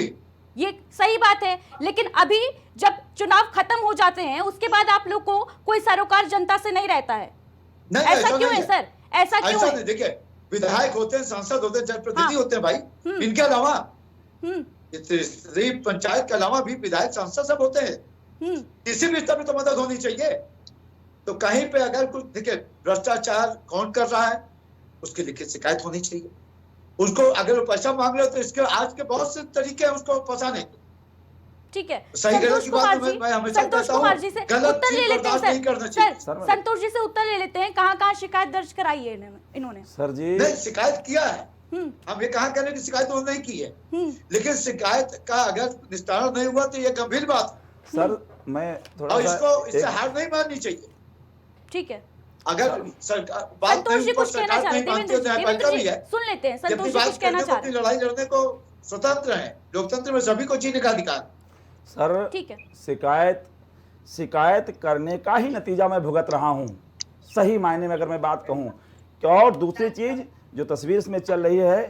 ये सही बात है, लेकिन अभी जब चुनाव खत्म हो जाते हैं उसके बाद आप लोग को कोई सरोकार जनता से नहीं रहता है। ऐसा क्यों है सर? ऐसा क्यों है? देखिए विधायक होते हैं, सांसद होते हैं, जनप्रतिनिधि होते हैं भाई, इनके अलावा पंचायत के अलावा भी विधायक सांसद सब होते हैं। किसी भी स्तर पर तो मदद होनी चाहिए। तो कहीं पे अगर कुछ देखिए भ्रष्टाचार कौन कर रहा है, उसकी लिखित शिकायत होनी चाहिए। उसको अगर वो पैसा मांग रहे हो तो इसके आज के बहुत से तरीके हैं उसको फंसाने। ठीक है, सही गलत की बात मैं हमेशा कहता हूं, गलत चीज बर्दाश्त नहीं करना चाहिए। संतोष जी से उत्तर ले लेते हैं, कहां शिकायत दर्ज कराई है इन्होंने? सर जी नहीं, शिकायत किया है, हम ये कहा करें कि शिकायत उन्होंने नहीं की है, लेकिन शिकायत का अगर निस्तारण नहीं हुआ तो ये गंभीर बात है। सर मैं थोड़ा और इससे हार नहीं माननी चाहिए। ठीक है, अगर सरकार बात नहीं कुछ कहना चाहते हैं, सुन लेते हैं। संतोष जी कुछ कहना चाहते हैं। लड़ाई लड़ने को स्वतंत्र है, लोकतंत्र में सभी को जीने का अधिकार। सर ठीक है, शिकायत करने का ही नतीजा मैं भुगत रहा हूं, सही मायने में अगर मैं बात कहूं। और दूसरी चीज जो तस्वीर इसमें चल रही है,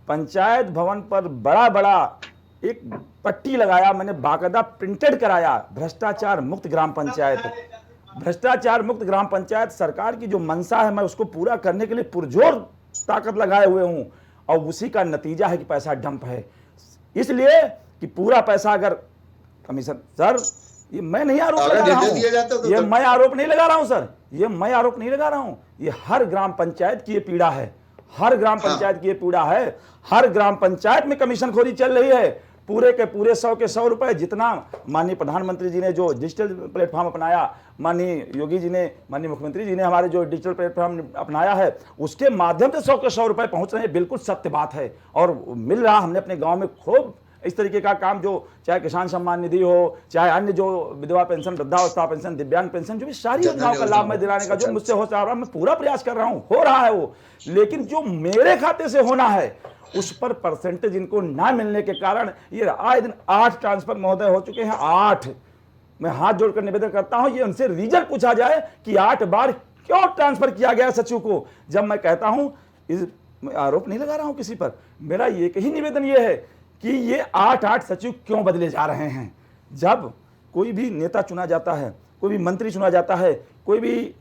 पंचायत भवन पर बड़ा एक पट्टी लगाया, मैंने बाकायदा प्रिंटेड कराया, भ्रष्टाचार मुक्त ग्राम पंचायत। भ्रष्टाचार मुक्त ग्राम पंचायत सरकार की जो मंशा है, मैं उसको पूरा करने के लिए पुरजोर ताकत लगाए हुए हूं, और उसी का नतीजा है कि पैसा डंप है। इसलिए कि पूरा पैसा अगर कमीशन, सर ये मैं नहीं आरोप लगा रहा हूं, ये मैं आरोप नहीं लगा रहा हूं सर, ये मैं आरोप नहीं लगा रहा हूं, ये हर ग्राम पंचायत की ये पीड़ा है, हर ग्राम पंचायत की ये पीड़ा है। हर ग्राम पंचायत में कमीशन खोरी चल रही है। पूरे के पूरे 100 के 100 रुपए जितना माननीय प्रधानमंत्री जी ने जो डिजिटल प्लेटफॉर्म अपनाया, माननीय योगी जी ने, माननीय मुख्यमंत्री जी ने हमारे जो डिजिटल प्लेटफॉर्म अपनाया है, उसके माध्यम से 100 के 100 रुपए पहुंच रहे हैं, बिल्कुल सत्य बात है। और मिल रहा, हमने अपने गांव में खूब इस तरीके का काम, जो चाहे किसान सम्मान निधि हो, चाहे अन्य जो विधवा पेंशन, वृद्धावस्था पेंशन, दिव्यांग पेंशन, जो भी सारी योजनाओं का लाभ मैं दिलाने का जो मुझसे हो रहा है, मैं पूरा प्रयास कर रहा हूं, हो रहा है वो। लेकिन जो मेरे खाते से होना है उस पर परसेंटेज इनको ना मिलने के कारण ये आए दिन 8 ट्रांसफर महोदय हो चुके हैं, 8। मैं हाथ जोड़कर निवेदन करता हूं, ये उनसे रीजन पूछा जाए कि 8 बार क्यों ट्रांसफर किया गया सचिव को। जब मैं कहता हूं, इस आरोप नहीं लगा रहा हूं किसी पर, मेरा एक ही निवेदन ये है कि ये 8 सचिव क्यों बदले जा रहे हैं। जब कोई भी नेता चुना जाता है, कोई भी मंत्री चुना जाता है, कोई भी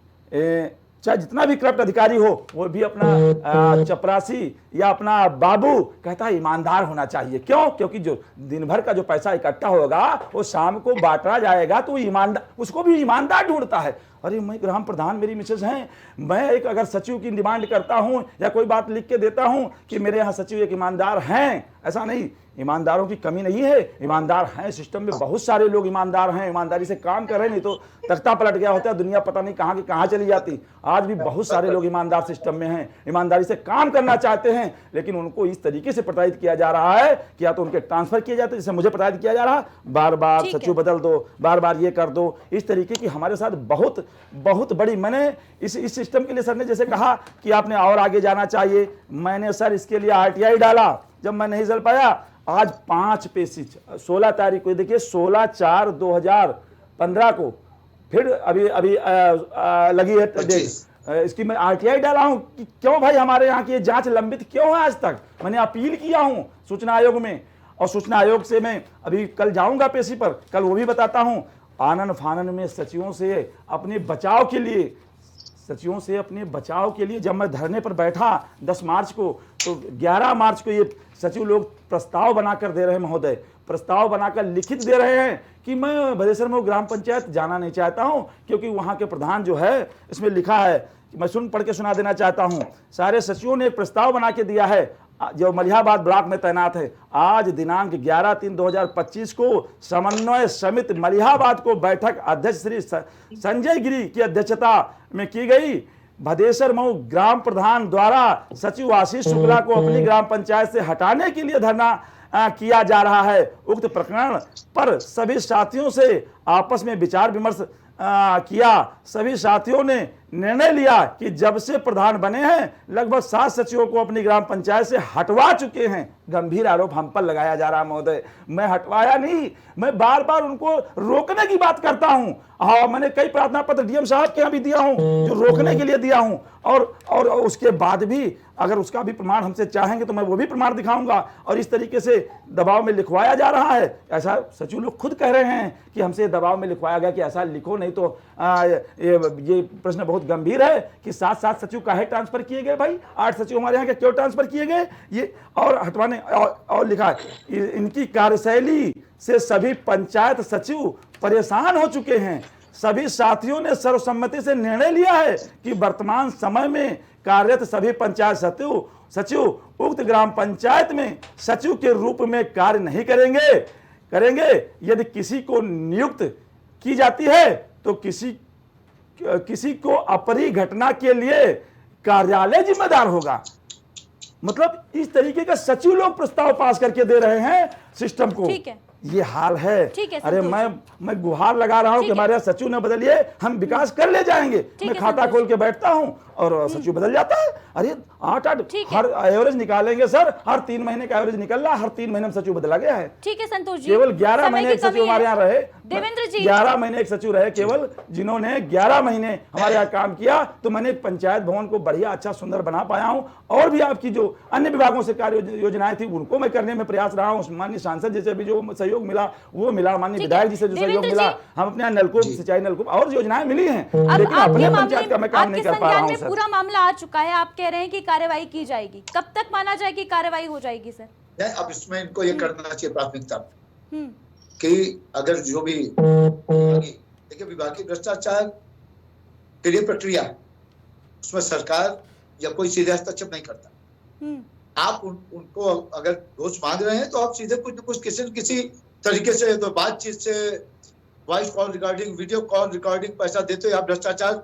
चाहे जितना भी करप्ट अधिकारी हो, वो भी अपना चपरासी या अपना बाबू कहता है ईमानदार होना चाहिए। क्यों? क्योंकि जो दिन भर का जो पैसा इकट्ठा होगा वो शाम को बांटा जाएगा, तो ईमानदार, उसको भी ईमानदार ढूंढता है। अरे मैं ग्राम प्रधान, मेरी मिसेज हैं, मैं एक अगर सचिव की डिमांड करता हूं या कोई बात लिख के देता हूं कि मेरे यहाँ सचिव एक ईमानदार हैं, ऐसा नहीं, ईमानदारों की कमी नहीं है, ईमानदार हैं, सिस्टम में बहुत सारे लोग ईमानदार हैं, ईमानदारी से काम कर रहे हैं, नहीं तो तख्ता पलट गया होता है, दुनिया पता नहीं कहाँ की कहाँ चली जाती। आज भी बहुत सारे लोग ईमानदार सिस्टम में हैं, ईमानदारी से काम करना चाहते हैं, लेकिन उनको इस तरीके से प्रताड़ित किया जा रहा है कि या तो उनके ट्रांसफर किए जाते हैं, जैसे मुझे प्रताड़ित किया जा रहा है, बार बार सचिव बदल दो, बार बार ये कर दो, इस तरीके की हमारे साथ बहुत बहुत बड़ी। मैंने इस सिस्टम के लिए सर ने जैसे कहा कि आपने और आगे जाना चाहिए, मैंने सर इसके लिए RTI डाला, जब मैं नहीं चल पाया, आज 5 पेशिज 16 तारीख को, देखिए 16/4/2015 को फिर अभी लगी है डेट, इसकी मैं RTI डाला हूं कि क्यों भाई हमारे यहाँ की जांच लंबित क्यों है आज तक। मैंने अपील किया हूं सूचना आयोग में, और सूचना आयोग से मैं अभी कल जाऊंगा पेशी पर, कल वो भी बताता हूं। आनन फानन में सचिवों से अपने बचाव के लिए जब मैं धरने पर बैठा 10 मार्च को, तो 11 मार्च को ये सचिव लोग प्रस्ताव बनाकर दे रहे हैं महोदय, प्रस्ताव बनाकर लिखित दे रहे हैं कि मैं भदेसर में ग्राम पंचायत जाना नहीं चाहता हूं, क्योंकि वहां के प्रधान जो है, इसमें लिखा है, मैं पढ़ के सुना देना चाहता हूं। सारे सचिवों ने एक प्रस्ताव बना के दिया है, जो मलिहाबाद ब्लॉक में तैनात है। आज दिनांक 11/3/2025 को समन्वय समिति मलिहाबाद को बैठक अध्यक्ष श्री संजय गिरी की अध्यक्षता में की गई। भदेसर मऊ ग्राम प्रधान द्वारा सचिव आशीष शुक्ला को अपनी ग्राम पंचायत से हटाने के लिए धरना किया जा रहा है। उक्त प्रकरण पर सभी साथियों से आपस में विचार विमर्श किया। सभी साथियों ने निर्णय लिया कि जब से प्रधान बने हैं लगभग 7 सचिवों को अपनी ग्राम पंचायत से हटवा चुके हैं। गंभीर आरोप हम पर लगाया जा रहा है महोदय, मैं हटवाया नहीं, मैं बार बार उनको रोकने की बात करता हूं। हाँ, मैंने कई प्रार्थना पत्र DM साहब के यहाँ भी दिया हूं, जो रोकने के लिए दिया हूं, और उसके बाद भी अगर उसका भी प्रमाण हमसे चाहेंगे तो मैं वो भी प्रमाण दिखाऊंगा। और इस तरीके से दबाव में लिखवाया जा रहा है, ऐसा सचिव लोग खुद कह रहे हैं कि हमसे दबाव में लिखवाया गया कि ऐसा लिखो, नहीं तो ये प्रश्न बहुत गंभीर है कि 7 सचिव काहे ट्रांसफर किए गए भाई, 8 सचिव हमारे यहाँ के क्यों ट्रांसफर किए गए, ये और हटवाने और लिखा है इनकी कार्यशैली से सभी पंचायत सचिव परेशान हो चुके हैं। सभी साथियों ने सर्वसम्मति से निर्णय लिया है कि वर्तमान समय में कार्यरत सभी पंचायत सचिव उक्त ग्राम पंचायत में सचिव के रूप में कार्य नहीं करेंगे। यदि किसी को नियुक्त की जाती है तो किसी को अपरी घटना के लिए कार्यालय जिम्मेदार होगा। मतलब इस तरीके का सचिव लोग प्रस्ताव पास करके दे रहे हैं सिस्टम को। ठीक है, ये हाल है। अरे मैं गुहार लगा रहा हूं कि हमारे यहाँ सचिव न बदलिए, हम विकास कर ले जाएंगे। मैं खाता खोल के बैठता हूं और सचिव बदल जाता है। अरे 8 हर एवरेज निकालेंगे सर, हर 3 महीने का एवरेज निकल रहा है, हर 3 महीने में सचिव बदला गया है। ठीक है संतोष जी, केवल 11 महीने एक सचिव हमारे यहाँ रहे, देवेंद्र जी 11 महीने एक सचिव रहे केवल, जिन्होंने 11 महीने हमारे यहाँ काम किया। तो मैंने पंचायत भवन को बढ़िया अच्छा सुंदर बना पाया हूँ, और भी आपकी जो अन्य विभागों से कार्य योजनाएं थी उनको मैं करने में प्रयास रहा हूँ। माननीय सांसद जी से भी जो सहयोग मिला वो मिला, माननीय विधायक जी से जो सहयोग मिला, हम अपने यहाँ नलकूप, सिंचाई नलकूप और योजनाएं मिली हैं, लेकिन अपने पंचायत का मैं काम नहीं कर पा रहा हूँ सर। पूरा मामला आ चुका है, आप कह रहे हैं कि कार्रवाई की जाएगी, कब तक माना जाए कि कार्रवाई हो जाएगी सर? अब इसमें इनको ये करना चाहिए प्राथमिकता कि अगर जो भी देखिए विभागीय भ्रष्टाचार के लिए प्रक्रिया, उसमें सरकार या कोई सीधे हस्तक्षेप नहीं करता। आप उनको अगर घूस मांग रहे हैं तो आप सीधे कुछ न कुछ किसी तरीके से तो बातचीत से, voice call recording, video call recording पैसा देते हो आप भ्रष्टाचार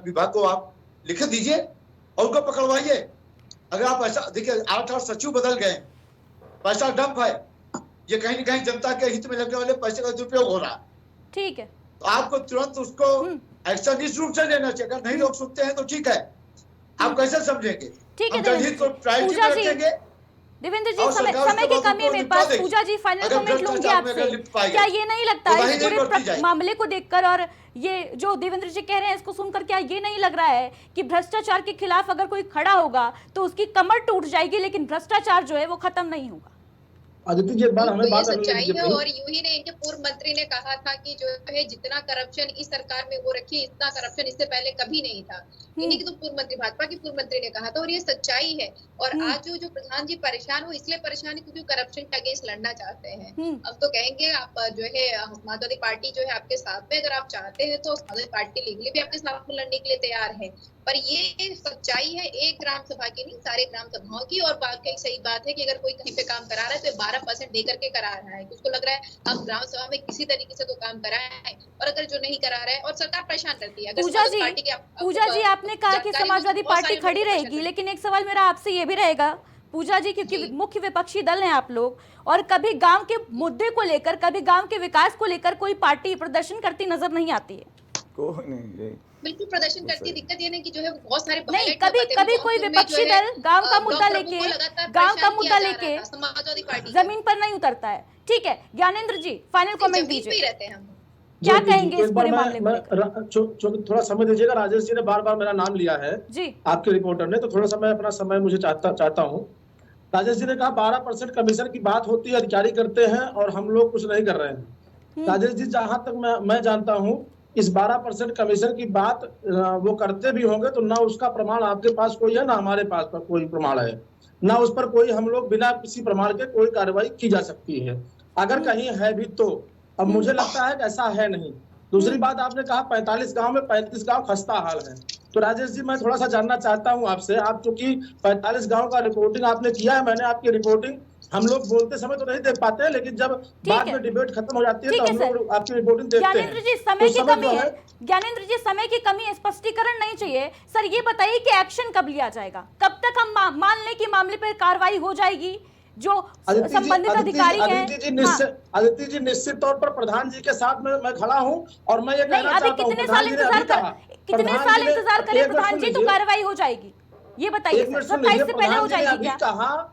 विभाग को आप लिख दीजिए और उनको पकड़वाइए। अगर आप ऐसा देखिए 8 सचिव बदल गए, पैसा डंप है, ये कहीं न कहीं जनता के हित में लगने वाले पैसे का दुरुपयोग हो रहा है। ठीक है, तो आपको तुरंत उसको एक्शन इस रूप से लेना चाहिए। अगर नहीं लोग सुनते हैं तो ठीक है, आप कैसे समझेंगे? ठीक है जनहित को प्रायोरिटी में रखेंगे। देवेंद्र जी, समय की कमी है मेरे पास। पूजा जी, फाइनल कमेंट लूंगी आपसे। क्या ये नहीं लगता है पूरे मामले को देखकर और ये जो देवेंद्र जी कह रहे हैं इसको सुनकर, क्या ये नहीं लग रहा है कि भ्रष्टाचार के खिलाफ अगर कोई खड़ा होगा तो उसकी कमर टूट जाएगी, लेकिन भ्रष्टाचार जो है वो खत्म नहीं होगा? अदिति जी, एक बार हमें बात सच्चाई है। और यूं ही नहीं, इनके पूर्व मंत्री ने कहा था कि जो है जितना करप्शन इस सरकार में हो रखी है, इतना करप्शन इससे पहले कभी नहीं था। इन्हीं के तो पूर्व मंत्री, भाजपा के पूर्व मंत्री ने कहा था, और ये सच्चाई है। और आज जो प्रधान जी परेशान हो, इसलिए परेशान है क्योंकि करप्शन के अगेंस्ट लड़ना चाहते हैं। अब तो कहेंगे आप जो है समाजवादी पार्टी जो है आपके साथ में, अगर आप चाहते हैं तो समाजवादी पार्टी लीगली भी आपके साथ में लड़ने के लिए तैयार है। पर ये सच्चाई है एक ग्राम सभा की नहीं, सारे ग्राम सभाओं की। और वाकई सही बात है कि अगर कोई कहीं पे काम करा रहा है तो 12% दे करके करा रहा है। उसको लग रहा है हम ग्राम सभा में किसी तरीके से तो काम कराए, और अगर जो नहीं करा रहा है और सरकार परेशान करती है। पूजा जी, आपने कहा कि समाजवादी पार्टी खड़ी रहेगी, लेकिन एक सवाल मेरा आपसे ये भी रहेगा पूजा जी, क्योंकि मुख्य विपक्षी दल हैं आप लोग, और कभी गांव के मुद्दे को लेकर, कभी गांव के विकास को लेकर कोई पार्टी प्रदर्शन करती नजर नहीं आती है। कोई नहीं, बिल्कुल प्रदर्शन करती है। दिक्कत ये नहीं कि जो है बहुत सारे नहीं, कभी कोई विपक्षी दल गांव का मुद्दा लेके समाजवादी पार्टी जमीन पर नहीं उतरता है। ठीक है, ज्ञानेंद्र जी फाइनल कमेंट दीजिए, रहते हैं हम क्या कहेंगे इस पूरे मामले में? थोड़ा समय दीजिएगा। राजेश जी ने बार मेरा नाम लिया है जी, आपके रिपोर्टर ने, तो थोड़ा सा मैं अपना समय मुझे चाहता हूँ। राजेश जी ने कहा 12% कमीशन की बात होती है, अधिकारी करते हैं और हम लोग कुछ नहीं कर रहे हैं। राजेश जी, जहां तक मैं जानता हूँ, इस 12% कमीशन की बात वो करते भी होंगे तो ना उसका प्रमाण आपके पास कोई है, ना हमारे पास पर कोई प्रमाण है, ना उस पर कोई हम लोग बिना किसी प्रमाण के कोई कार्रवाई की जा सकती है। अगर कहीं है भी तो अब मुझे लगता है कि ऐसा है नहीं। दूसरी बात, आपने कहा 45 गांव में 35 गांव खस्ता हाल है। तो राजेश जी, मैं थोड़ा सा जानना चाहता हूं आपसे, आप चूंकि 45 गांव का रिपोर्टिंग आपने किया है, मैंने आपकी रिपोर्टिंग, हम लोग बोलते समय तो नहीं देख पाते हैं, लेकिन जब बाद में डिबेट खत्म हो जाती है तो हम लोग आपकी रिपोर्टिंग देखते हैं। ज्ञानेंद्र जी, समय की कमी है। ज्ञानेंद्र जी, समय की कमी है, स्पष्टीकरण नहीं चाहिए। सर ये बताइए कि एक्शन कब लिया जाएगा? कब तक हम मान लें कि मामले पर कार्रवाई हो जाएगी? जो संबंधित अधिकारी हैं। अदिति जी, निश्चित तौर पर प्रधान जी के साथ मैं खड़ा हूं और मैं ये कहना चाहता हूं, कितने साल इंतजार करें प्रधान जी तो कार्रवाई हो जाएगी? ये बताइए, 27 से पहले हो जाएगी क्या?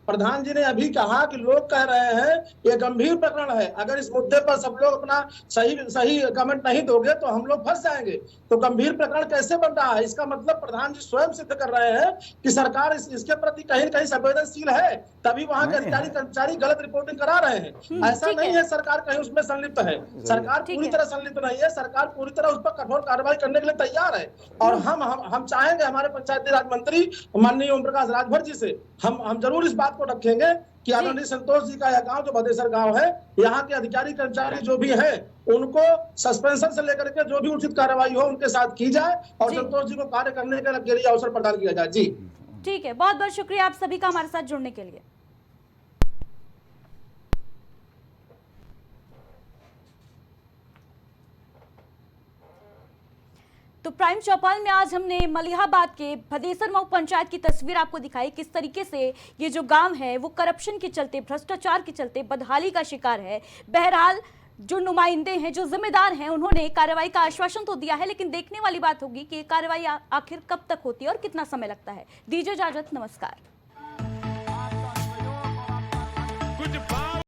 प्रधान जी ने अभी कहा कि लोग कह रहे हैं ये गंभीर प्रकरण है, अगर इस मुद्दे पर सब लोग अपना सही कमेंट नहीं दोगे तो हम लोग फंस जाएंगे। तो गंभीर प्रकरण कैसे बन रहा है? इसका मतलब प्रधान जी स्वयं सिद्ध कर रहे हैं कि सरकार इसके प्रति कहीं न कहीं संवेदनशील है, तभी वहां के अधिकारी कर्मचारी गलत रिपोर्टिंग करा रहे हैं। ऐसा नहीं है सरकार कहीं उसमें संलिप्त है, सरकार पूरी तरह संलिप्त नहीं है, सरकार पूरी तरह उस पर कठोर कार्रवाई करने के लिए तैयार है। और हम चाहेंगे हमारे पंचायती राज मंत्री माननीय ओम प्रकाश राजभर जी से हम जरूर इस बात को रखेंगे कि आदरणीय संतोष जी का यह गांव जो भदेसर गांव है, यहाँ के अधिकारी कर्मचारी जो भी है उनको सस्पेंशन से लेकर के जो भी उचित कार्रवाई हो उनके साथ की जाए और संतोष जी को कार्य करने के लिए अवसर प्रदान किया जाए। जी ठीक है, बहुत बहुत शुक्रिया आप सभी का हमारे साथ जुड़ने के लिए। तो प्राइम चौपाल में आज हमने मलिहाबाद के भदेसर मऊ पंचायत की तस्वीर आपको दिखाई, किस तरीके से ये जो गांव है वो करप्शन के चलते, भ्रष्टाचार के चलते बदहाली का शिकार है। बहरहाल जो नुमाइंदे हैं, जो जिम्मेदार हैं, उन्होंने कार्रवाई का आश्वासन तो दिया है, लेकिन देखने वाली बात होगी कि ये कार्रवाई आखिर कब तक होती है और कितना समय लगता है। दीजिए इजाजत, नमस्कार।